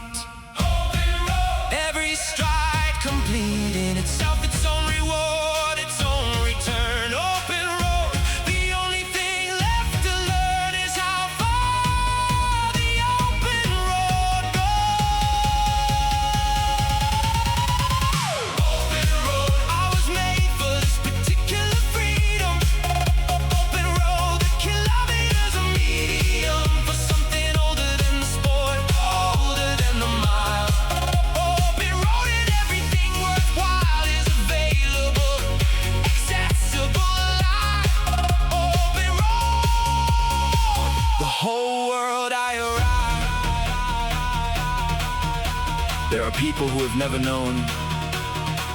Open road. Every stride complete in itself, its own reward, its own return. Open road. The only thing left to learn is how far the open road goes. Open road. I was made for this particular freedom. Open road. The kilometers a medium for something older than the sport, older than the mile. Open road and everything worthwhile is available, accessible, alive. Open road, the whole world I arrive. There are people who have never known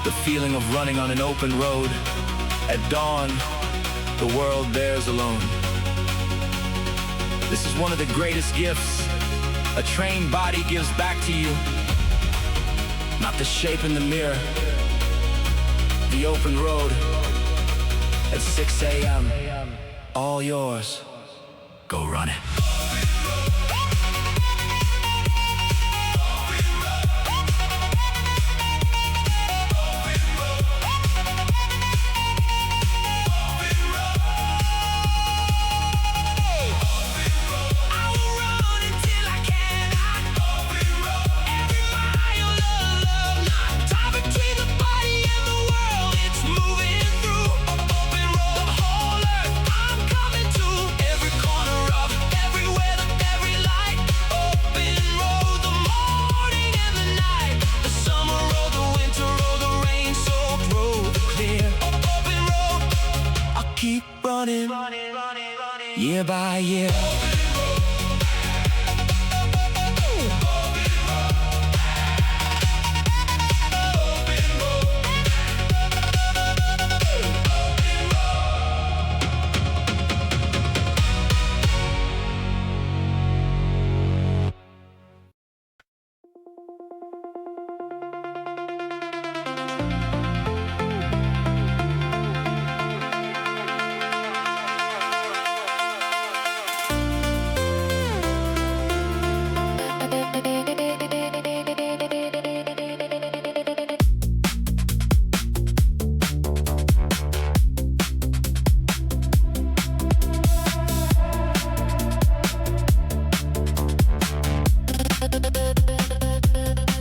the feeling of running on an open road. At dawn, the world bears alone. This is one of the greatest gifts a trained body gives back to you. Not the shape in the mirror, the open road at 6 a.m. All yours. Go run it. Keep running, year by year.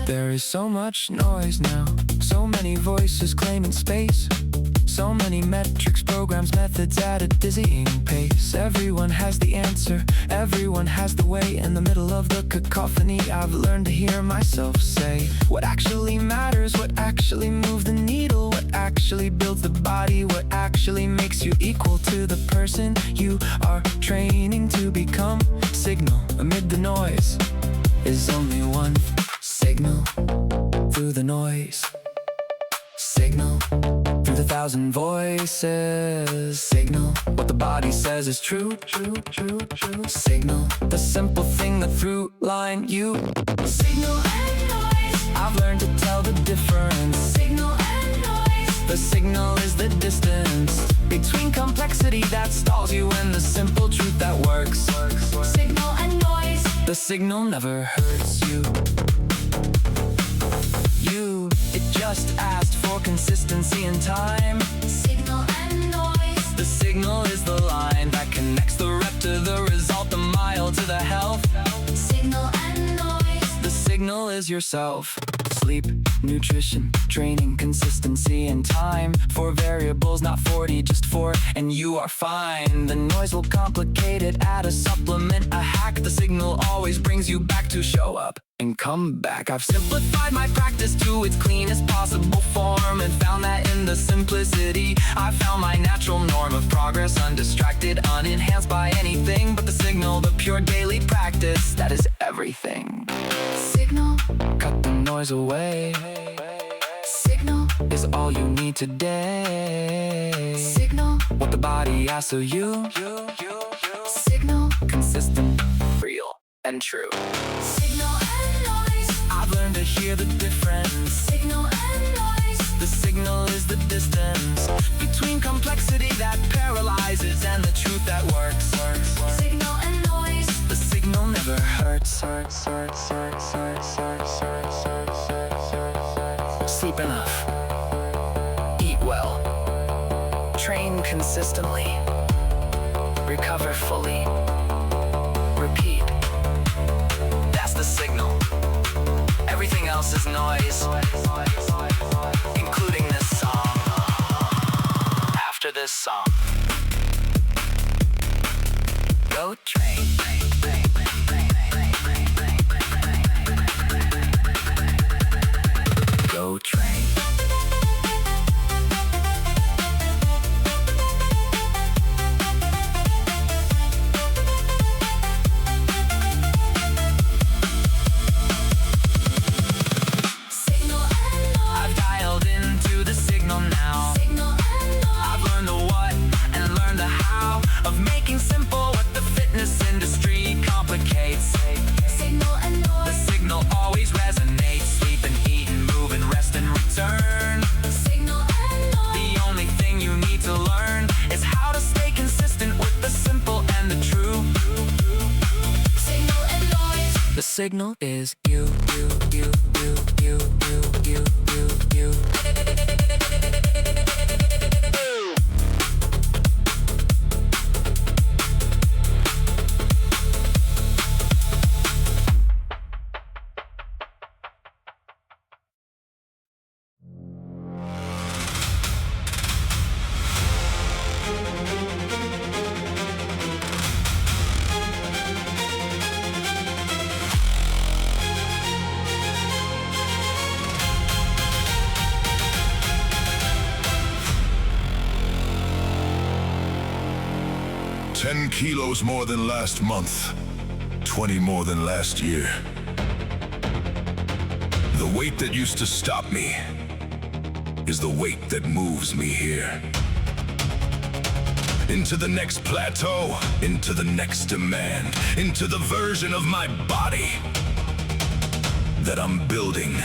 There is so much noise now, so many voices claiming space, so many metrics, programs, methods at a dizzying pace. Everyone has the answer, everyone has the way. In the middle of the cacophony, I've learned to hear myself say what actually matters, what actually moves the needle, what actually builds the body, what actually makes you equal to the person you are training to become. Signal amid the noise is only one signal through the noise. Signal through the thousand voices. Signal what the body says is true. Signal the simple thing, the through line you. Signal and noise, I've learned to tell the difference. Signal and noise, the signal is the distance between complexity that stalls you and the simple truth that works. Signal and noise, the signal never hurts you. It just asked for consistency in time. Signal and noise, the signal is the line that connects the rep to the result, the mile to the health. Signal and noise, the signal is yourself. Sleep, nutrition, training, consistency and time. 4 variables, not 40, just 4, and you are fine. The noise will complicate it, add a supplement, a hack. The signal always brings you back to show up and come back. I've simplified my practice to its cleanest possible form, and found that in the simplicity I found my natural norm of progress, undistracted, unenhanced by anything but the signal, the pure daily practice that is everything. Signal, cut the noise away. Signal is all you need today. Signal, what the body asks of you. Signal, consistent, real, and true. Signal and noise, I've learned to hear the difference. Signal and noise, the signal is the distance between complexity that paralyzes and the truth that works. Signal and noise, the signal never hurts. Sleep enough, eat well, train consistently, recover fully, repeat. That's the signal. Everything else is noise, including this song. After this song, go train. Go train. Signal and signal is you, you, you, you, you, you, you, you, you. 10 kilos more than last month, 20 more than last year. The weight that used to stop me is the weight that moves me here. Into the next plateau, into the next demand, into the version of my body that I'm building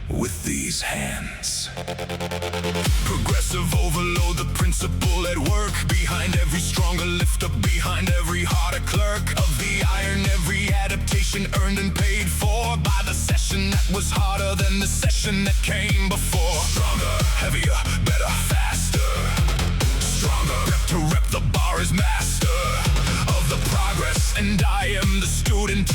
with these hands. Progressive overload, the principle at work. Behind every stronger lifter, behind every harder clerk of the iron, every adaptation earned and paid for by the session that was harder than the session that came before. Stronger, heavier, better, faster. Stronger, rep to rep, the bar is master of the progress, and I am the student.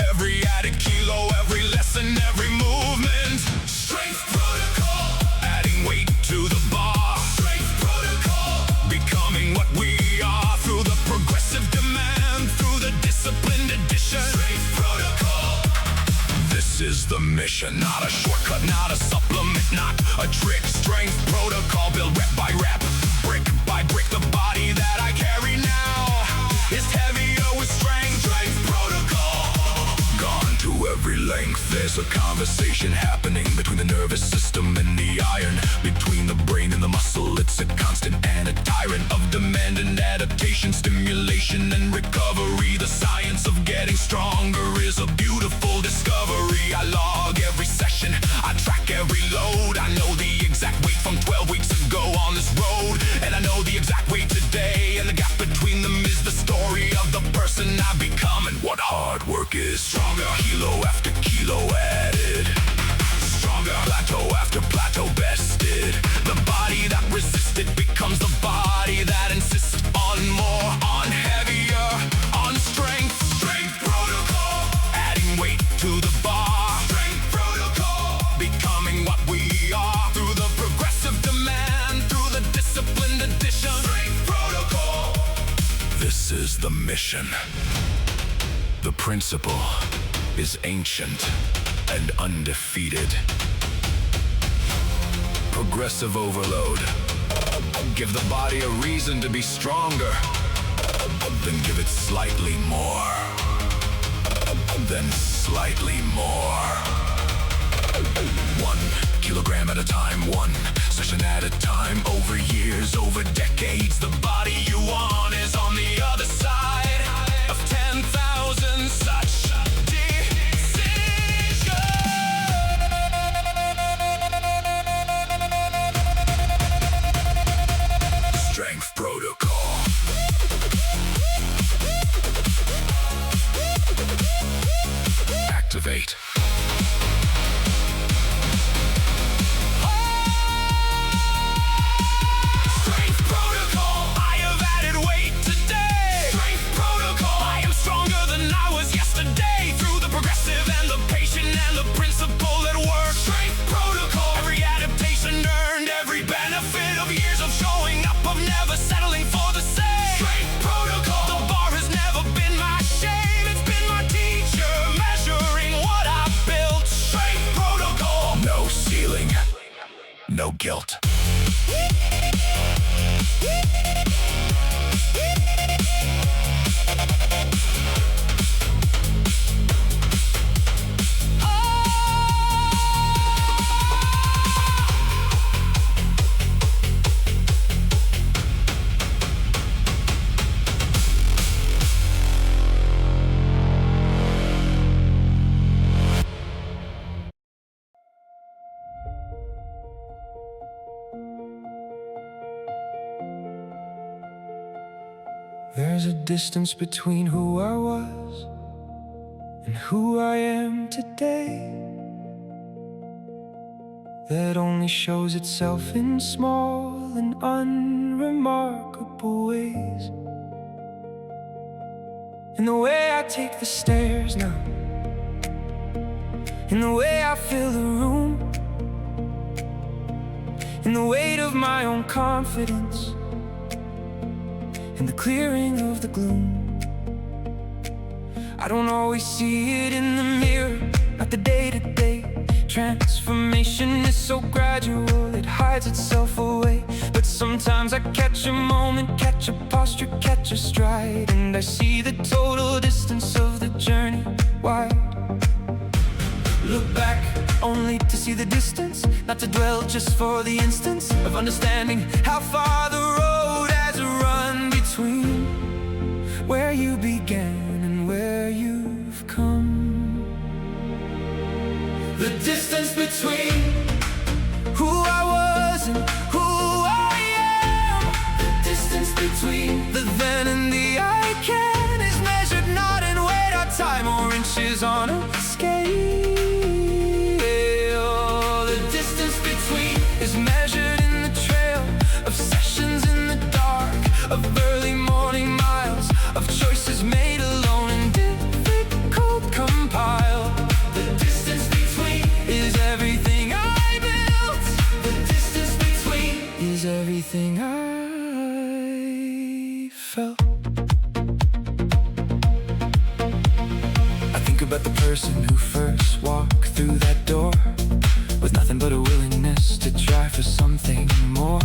Every added kilo, every lesson, every movement. Strength protocol, adding weight to the bar. Strength protocol, becoming what we are through the progressive demand, through the disciplined addition. Strength protocol, this is the mission. Not a shortcut, not a supplement, not a trick. Strength protocol, build rep by rep, brick by brick. The body that I carry now is heavier with strength. Strength protocol, gone to every length. There's a conversation happening between the nervous system and the iron, between the brain and the muscle. It's a constant and a tyrant of demand and adaptation, stimulation and recovery. The science of getting stronger is a beautiful discovery. I log every session, I track every load. I know the exact weight from 12 weeks ago on this road, and I know the exact weight today, and the gap between them is the story of the person I've become and what hard work is. Stronger, kilo after kilo added. Stronger, plateau after plateau bested. The body that resisted becomes the body that insists on more, on heavier, on strength. Strength protocol, adding weight to the bar. Strength protocol, becoming what we are through the progressive demand, through the disciplined addition. Strength protocol, this is the mission. The principle is ancient and undefeated. Progressive overload. Give the body a reason to be stronger, then give it slightly more, then slightly more. 1 kilogram at a time, 1 session at a time. Over years, over decades, the body you want is on the other side of 10,000 such strength protocol. Activate. Strength protocol. I have added weight today. Strength protocol. I am stronger than I was yesterday through the progressive and the patient and the principle at work. Strength protocol. Every adaptation earned, every benefit of years of showing up, of never settling for the same. Strength protocol. The bar has never been my shame, it's been my teacher, measuring what I built. Strength protocol. No ceiling, no guilt. There's a distance between who I was and who I am today, that only shows itself in small and unremarkable ways. In the way I take the stairs now, in the way I fill the room, in the weight of my own confidence, in the clearing of the gloom. I don't always see it in the mirror, not the day-to-day. Transformation is so gradual, it hides itself away. But sometimes I catch a moment, catch a posture, catch a stride, and I see the total distance of the journey wide. Look back only to see the distance, not to dwell just for the instance of understanding how far the road has run between where you began and where you've come. The distance between who I was and who I am, the distance between the then and the I can, is measured not in weight or time or inches on a scale. The distance between is measured in the trail of sessions in the dark, of early morning miles, of choices made alone and difficult compile. The distance between is everything I built. The distance between is everything I felt. I think about the person who first walked through that door with nothing but a willingness to try for something more,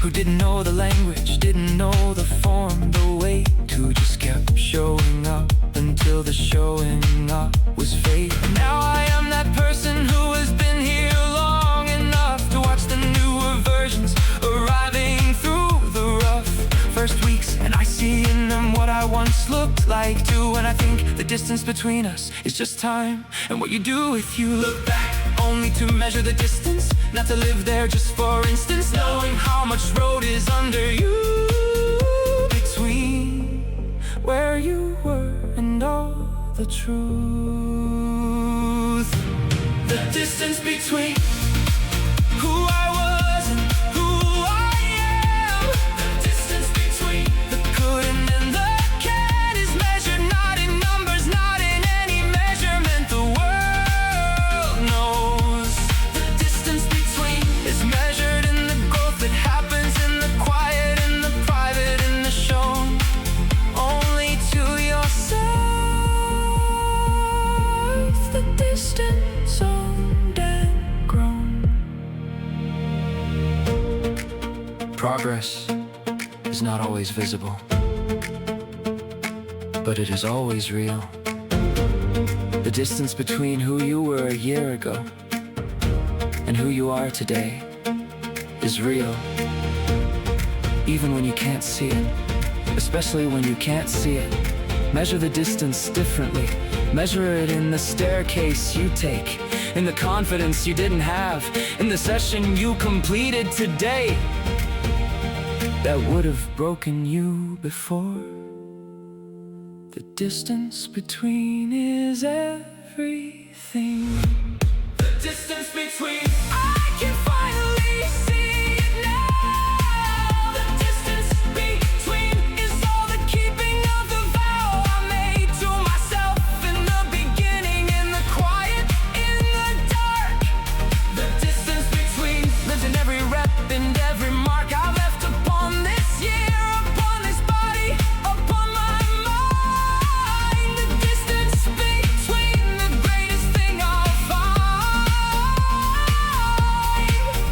who didn't know the language, didn't know the form, the weight, who just kept showing up until the showing up was fate. Now I am that person who has been here long enough to watch the newer versions arriving through the rough first weeks, and I see in them what I once looked like too. And I think the distance between us is just time and what you do if you look back only to measure the distance, not to live there just for instance, knowing how much road is under you between where you were and all the truth. The distance between who I was and who I am, the distance between the good and then the can, is measured not in numbers, not in any measurement the world knows. The distance between is measured in the growth that happens in the quiet, in the private, in the shown only to yourself. The distance owned and grown. Progress is not always visible, but it is always real. The distance between who you were a year ago and who you are today is real. Even when you can't see it, especially when you can't see it, measure the distance differently. Measure it in the staircase you take, in the confidence you didn't have, in the session you completed today that would have broken you before. The distance between is everything. The distance between, I can finally see it now. The distance between is all the keeping of the vow I made to myself in the beginning, in the quiet, in the dark. The distance between lives in every rep and every mark I left upon this year, upon this body, upon my mind. The distance between the greatest thing I'll find.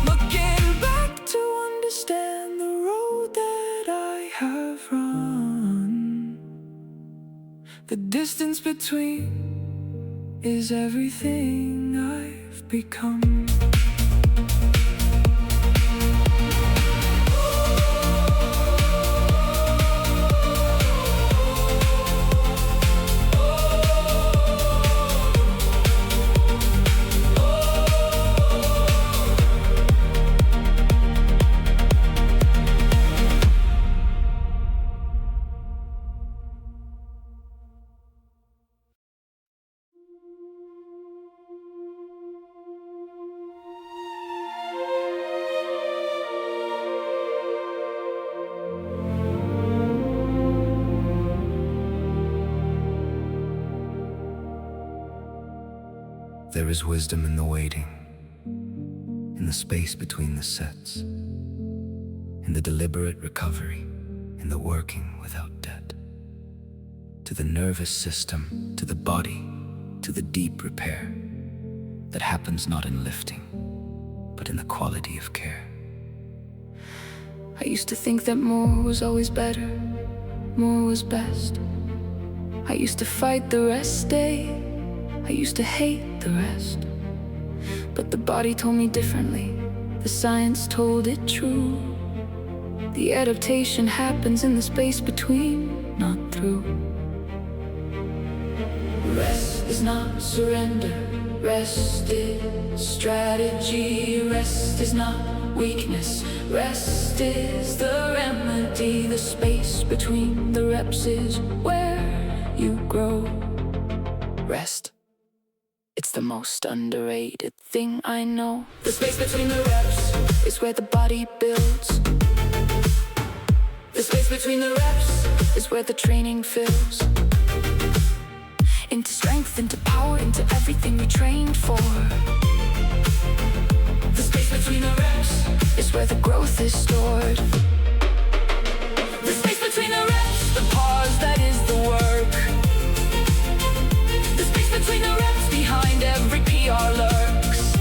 Looking back to understand the road that I have run. The distance between is everything I've become. There is wisdom in the waiting, in the space between the sets, in the deliberate recovery, in the working without debt. To the nervous system, to the body, to the deep repair that happens not in lifting, but in the quality of care. I used to think that more was always better, more was best. I used to fight the rest day, I used to hate the rest. But the body told me differently, the science told it true. The adaptation happens in the space between, not through. Rest is not surrender, rest is strategy. Rest is not weakness, rest is the remedy. The space between the reps is where you grow. Rest, it's the most underrated thing I know. The space between the reps is where the body builds. The space between the reps is where the training fills. Into strength, into power, into everything we trained for. The space between the reps is where the growth is stored. The space between the reps, the pause that is the work. The space between the reps, behind every PR lurks.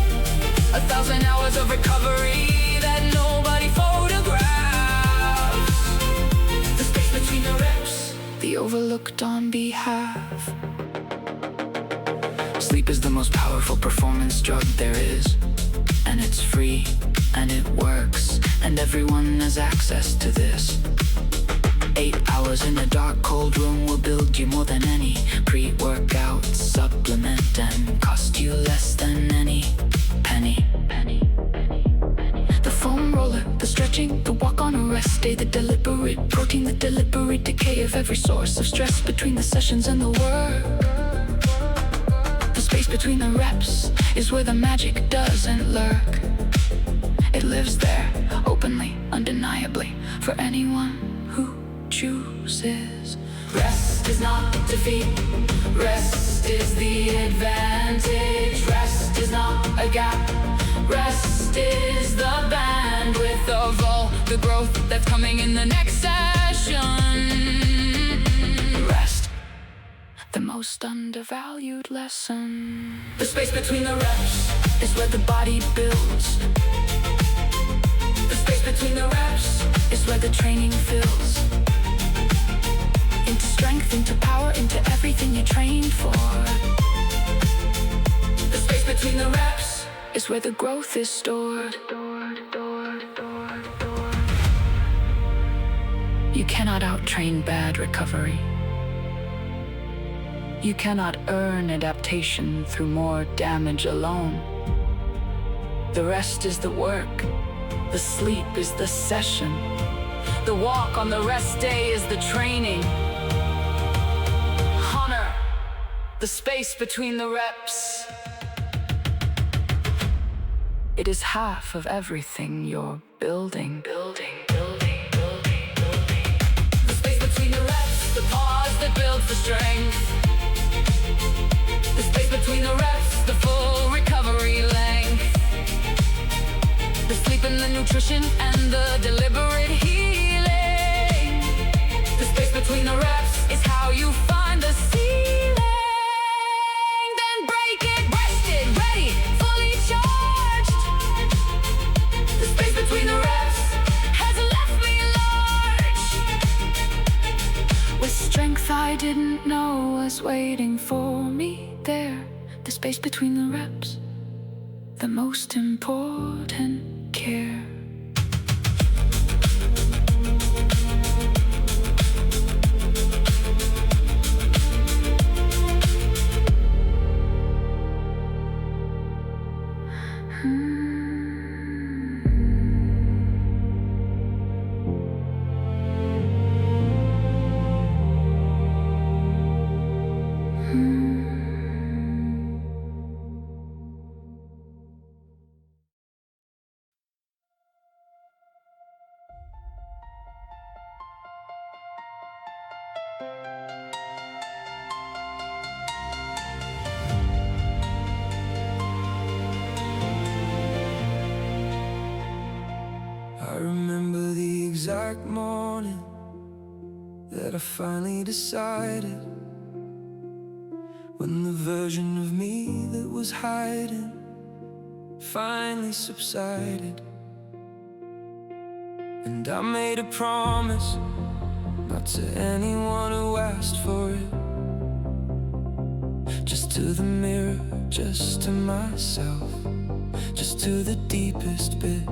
1,000 hours of recovery that nobody photographs. The space between the reps, the overlooked on behalf. Sleep is the most powerful performance drug there is, and it's free, and it works, and everyone has access to this. 8 hours in a dark, cold room will build you more than any pre-workout supplement, and cost you less than any penny. The foam roller, the stretching, the walk on a rest day, the deliberate protein, the deliberate decay of every source of stress between the sessions and the work. The space between the reps is where the magic doesn't lurk. It lives there, openly, undeniably, for anyone who chooses. Rest is not defeat, rest is the advantage. Rest is not a gap, rest is the bandwidth of all the growth that's coming in the next session. Rest, the most undervalued lesson. The space between the reps is where the body builds. The space between the reps is where the training fills. Into strength, into power, into everything you trained for. The space between the reps is where the growth is stored. You cannot out-train bad recovery. You cannot earn adaptation through more damage alone. The rest is the work. The sleep is the session. The walk on the rest day is the training. Honor the space between the reps. It is half of everything you're building. The space between the reps, the pause that builds the strength. The space between the reps, the full recovery length. The sleep and the nutrition and the deliberate healing. The space between the reps is how you find the ceiling. Then break it, rested, ready, fully charged. The space between the reps has left me large, with strength I didn't know was waiting for me there. The space between the reps, the most important care. exact morning that I finally decided, when the version of me that was hiding finally subsided. And I made a promise, not to anyone who asked for it, just to the mirror, just to myself, just to the deepest bit.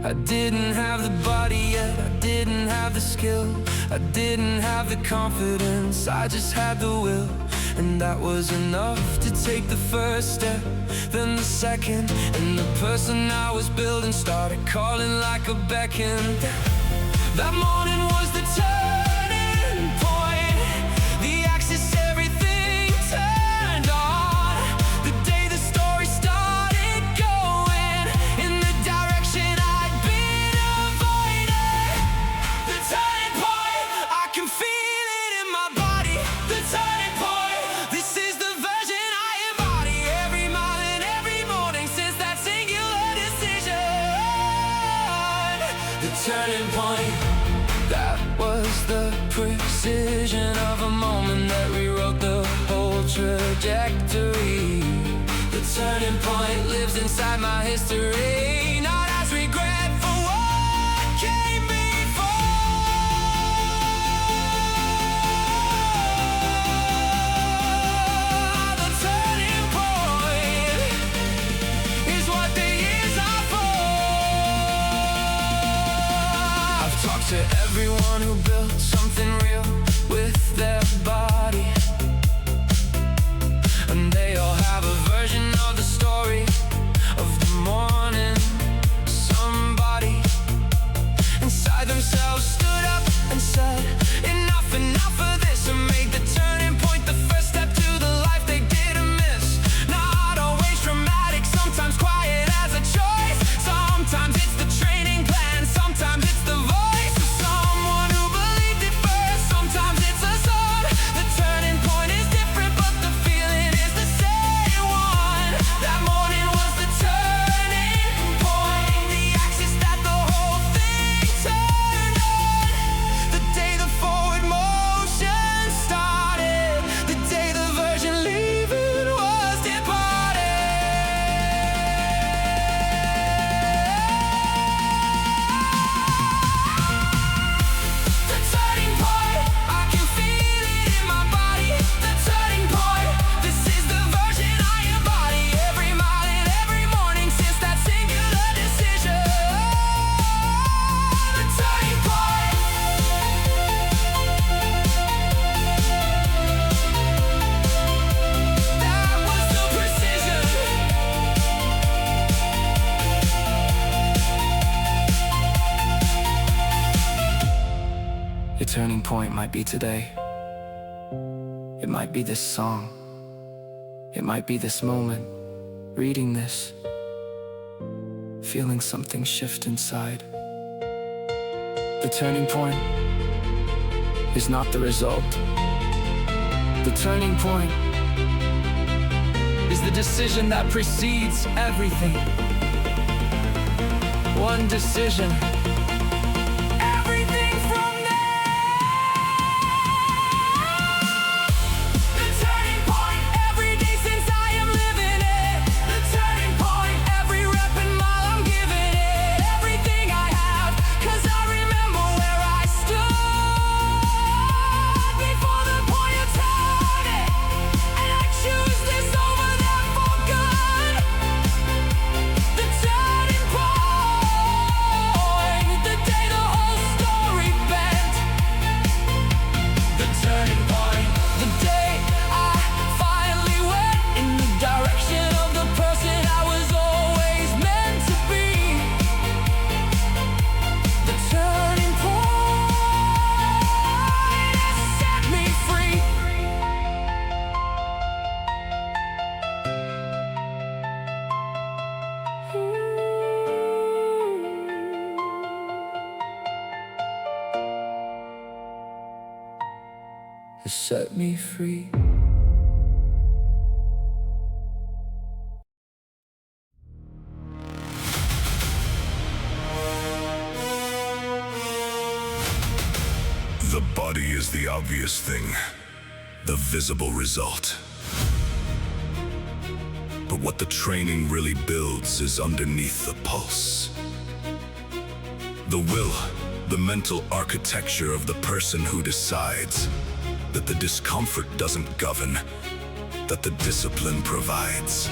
I didn't have the body yet, I didn't have the skill, I didn't have the confidence, I just had the will. And that was enough to take the first step, then the second, and the person I was building started calling like a beckon. That morning was the turning point, the axis everything turned on. The day the story started going in the direction I'd been avoiding. The turning point, I can feel it in my body. The turning point, this is the version I embody. Every mile and every morning since that singular decision. The turning point, that was the precision of a moment that rewrote the whole trajectory. The turning point lives inside my history, not as regret for what came before. The turning point is what the years are for. I've talked to everyone who built something real with their body, and they all have a version of the story of the morning. Somebody inside themselves stood up and said, enough, enough of this, and made the turning point the first step to the life they didn't miss. Not always dramatic, sometimes quiet as a choice. Sometimes it's the training plan, sometimes it's the voice of someone who believed it first. Sometimes it's a song. The turning point is different, but the feeling is the same one. That morning was the turning point, the axis that the whole thing turned on. The day the forward motion started, the day the version leaving was departed. The turning point, I can feel it in my body. The turning point, this is the version I embody. Every mile and every morning since that singular decision. The turning point. That was the precision. Your turning point might be today. It might be this song. It might be this moment, reading this, feeling something shift inside. The turning point is not the result. The turning point is the decision that precedes everything. One decision, everything from there. The turning point, every day since I am living it. The turning point, every rep and mile I'm giving it. Everything I have, 'cause I remember where I stood before the point of turning. And I choose this over that for good. The turning point, the day the whole story bent. The turning point, the day I finally went in the direction of the person I was always meant to be. The turning point has set me free. Has set me free. the obvious thing, the visible result. But what the training really builds is underneath the pulse. The will, the mental architecture of the person who decides that the discomfort doesn't govern, that the discipline provides.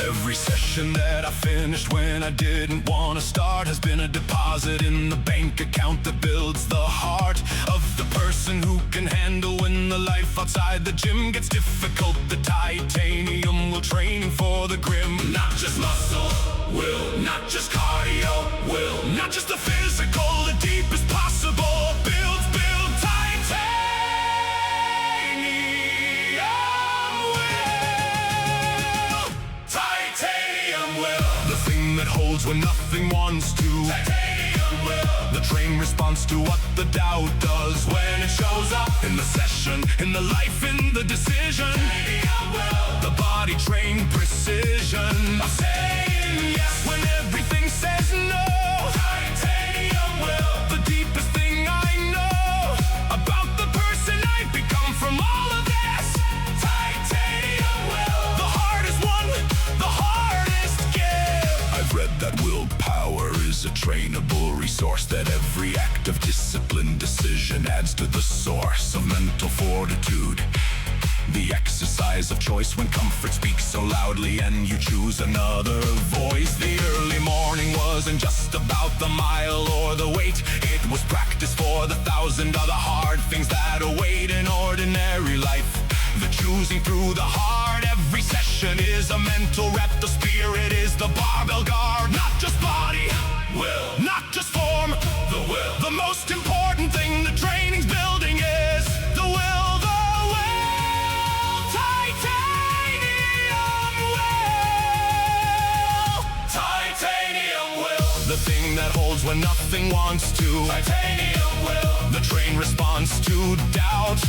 Every session that I finished when I didn't want to start has been a deposit in the bank account that builds the heart of the person who can handle when the life outside the gym gets difficult. The titanium will training for the grim. Not just muscle, will, not just cardio, will, not just the physical, the deepest possible. Build that holds when nothing wants to. Titanium will. The train responds to what the doubt does when it shows up in the session, in the life, in the decision. Titanium will. The body trained precision. I'm saying yes when everything says no. Titanium will. The deepest thing I know about the person I've become from all of this. Titanium will. The hardest one, the hardest gift. I've read that willpower is a trainable resource, that every act of discipline decision adds to the source of mental fortitude. The exercise of choice when comfort speaks so loudly and you choose another voice. The early morning wasn't just about the mile or the weight. It was practice for the 1,000 other hard things that await in ordinary life. The choosing through the heart. Every session is a mental rep. The spirit is the barbell guard. Not just body, will, not just form, the will. The most important thing the training's building is the will, the will. Titanium will. Titanium will. The thing that holds when nothing wants to. Titanium will. The train responds to doubt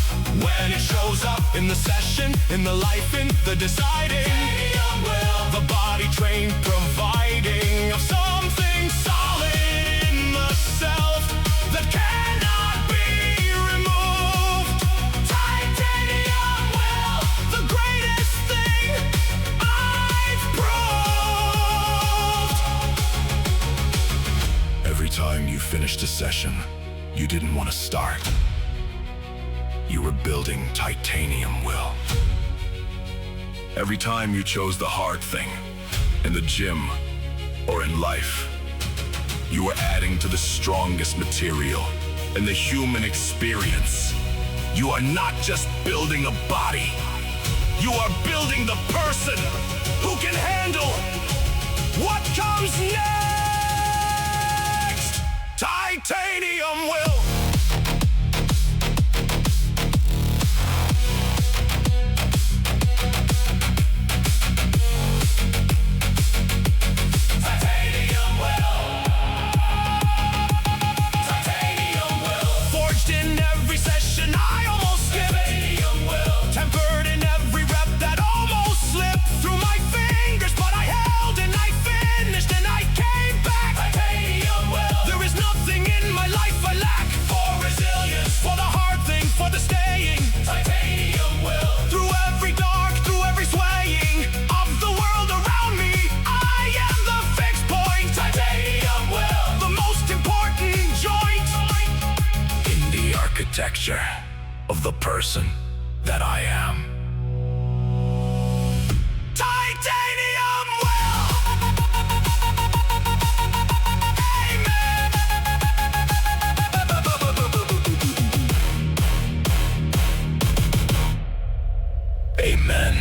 when it shows up in the session, in the life, in the deciding. Titanium will. The body trained providing of something solid in the self that cannot be removed. Titanium will. The greatest thing I've proved. Every time you finished a session, you didn't want to start. You were building titanium will. Every time you chose the hard thing, in the gym or in life, you were adding to the strongest material in the human experience. You are not just building a body, you are building the person who can handle what comes next. Titanium will. Architecture of the person that I am. Titanium will. Amen. Amen.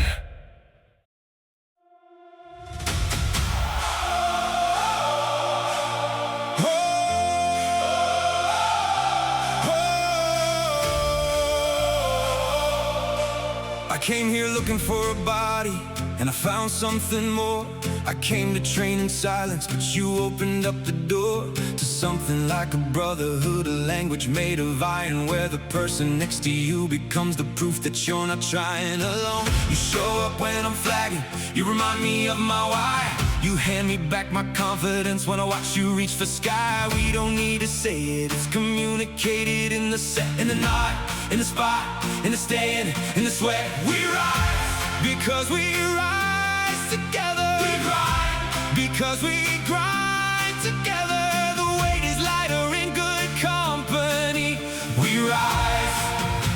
I came here looking for a body, and I found something more. I came to train in silence, but you opened up the door to something like a brotherhood, a language made of iron, where the person next to you becomes the proof that you're not trying alone. You show up when I'm flagging, you remind me of my why. You hand me back my confidence when I watch you reach for sky. We don't need to say it, it's communicated in the set, in the night, in the spot, in the stand, in the sweat. We rise because we rise together. We grind because we grind together. The weight is lighter in good company. We rise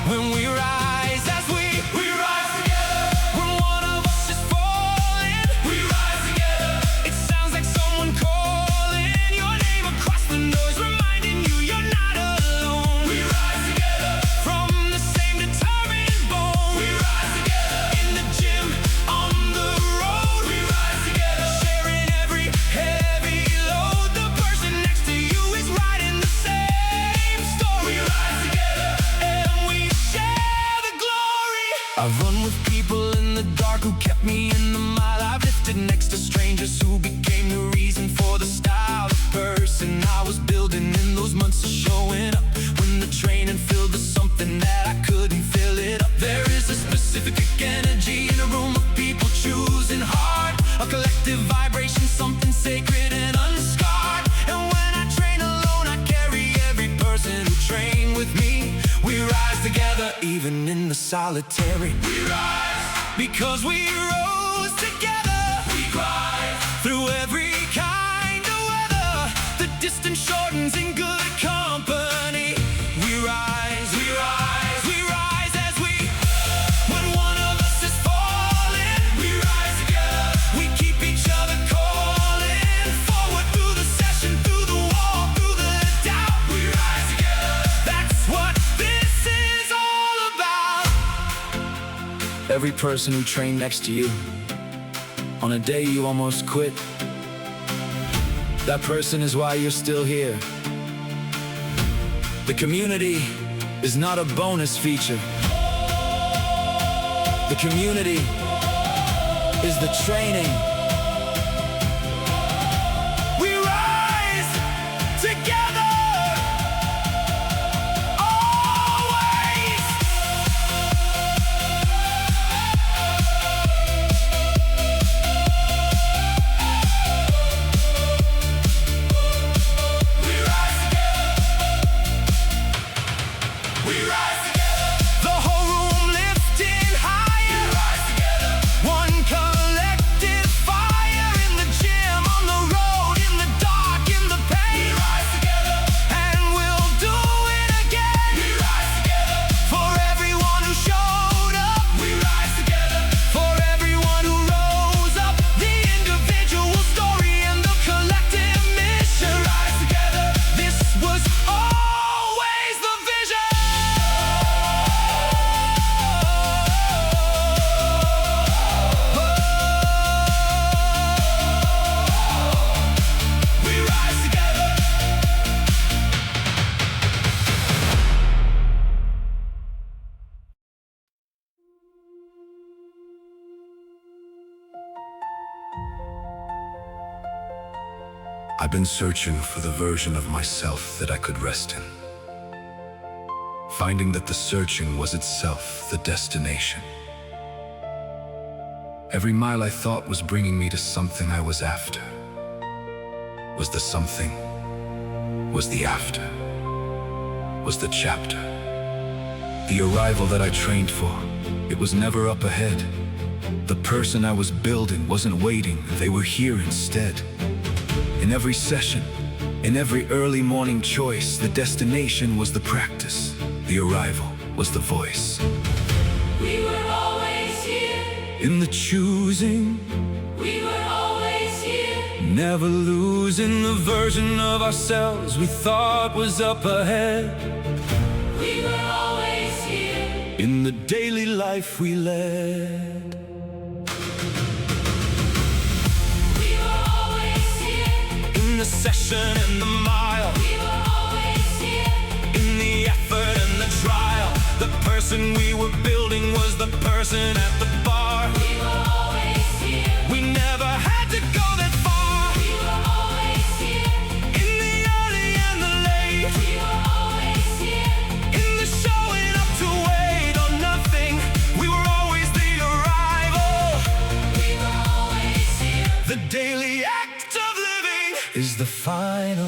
when we rise as we rise together. When one of us is falling, we rise together. It sounds like someone calling your name across the noise, reminding you you're not alone. We rise together from the same determined bone. We rise together in the gym, on the road. We rise together, sharing every heavy load. The person next to you is riding the same story. We rise together and we share the glory. I've run with people in the dark who kept me in the mile. I've lifted next to strangers who became the reason for the style. The person I was building in those months of showing up when the training filled with something that I couldn't fill it up. There is a specific energy in a room of people choosing hard, a collective vibration, something sacred and unscarred. And when I train alone, I carry every person who trained with me. We rise together, even in the solitary. We rise because we rose together. We grind through every kind of weather. The distance shortens in good company. We rise, we rise, we rise as we. When one of us is falling, we rise together. We keep each other calling forward through the session, through the wall, through the doubt. We rise together. That's what this is all about. Every person who trained next to you on a day you almost quit, that person is why you're still here. The community is not a bonus feature. The community is the training. We rise together, always. We rise together. We rise together. The whole room lifting higher. We rise together. One collective fire in the gym, on the road, in the dark, in the pain. We rise together. And we'll do it again. We rise together. For everyone who showed up. We rise together. For everyone who rose up. The individual story and the collective mission. We rise together. This was always the vision. We rise together. I've been searching for the version of myself that I could rest in, finding that the searching was itself the destination. Every mile I thought was bringing me to something I was after. Was the something? Was the after? Was the chapter? The arrival that I trained for, it was never up ahead. The person I was building wasn't waiting, they were here instead. In every session, in every early morning choice, the destination was the practice, the arrival was the voice. We were always here. In the choosing, We were always here. never losing the version of ourselves we thought was up ahead. We were always here. In the daily life we led. We were always here. In the session and the mile, We were always here. in the effort and the trial, the person we were building was the person at the bar. We were always here. We never had to go that far. We were always here. In the early and the late, We were always here. in the showing up to wait on nothing, we were always the arrival. We were always here. The daily was the final.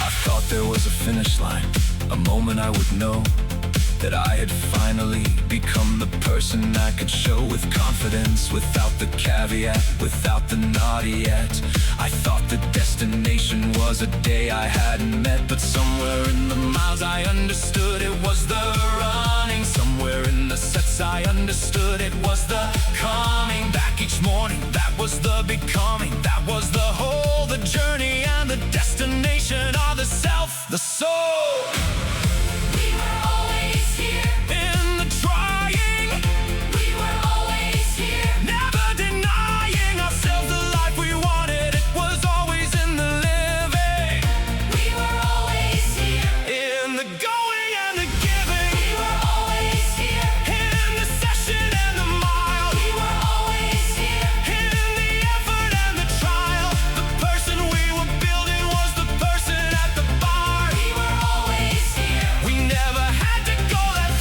I thought there was a finish line, a moment I would know that I had finally become the person I could show with confidence, without the caveat, without the not yet. I thought the destination was a day I hadn't met, but somewhere in the miles I understood it was the running. Somewhere in the sets I understood it was the coming back each morning. That was the becoming, that was the whole, the journey and the destination are the self, the soul. We were always here. In the trying, We were always here. never denying ourselves the life we wanted. It was always in the living, We were always here. in the going and the giving, We were always here. in the session and the mile, We were always here. in the effort and the trial. The person we were building was the person at the bar. We were always here. We never had to go that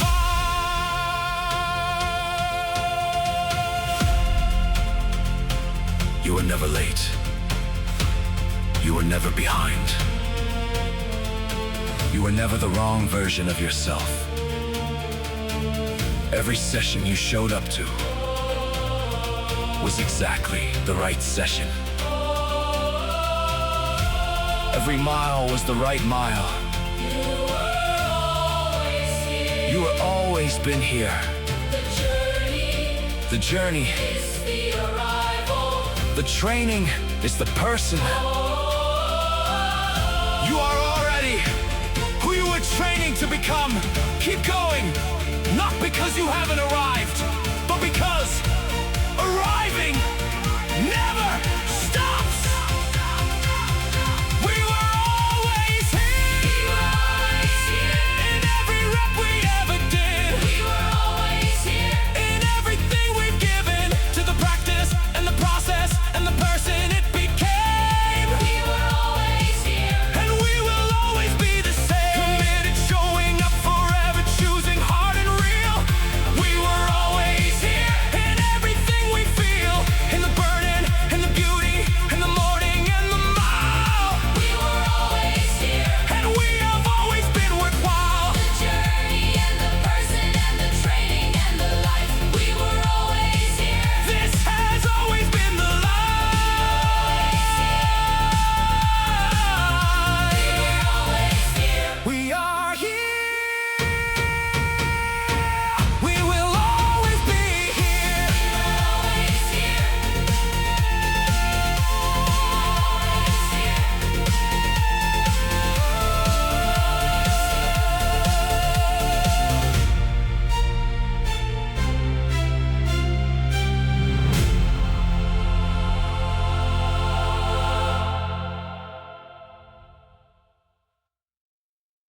far. You were never late. You were never behind. You were never the wrong version of yourself. Every session you showed up to was exactly the right session. Every mile was the right mile. You were always been here. The journey, The arrival. the training is the person. You are already who you were training to become. Keep going, not because you haven't arrived,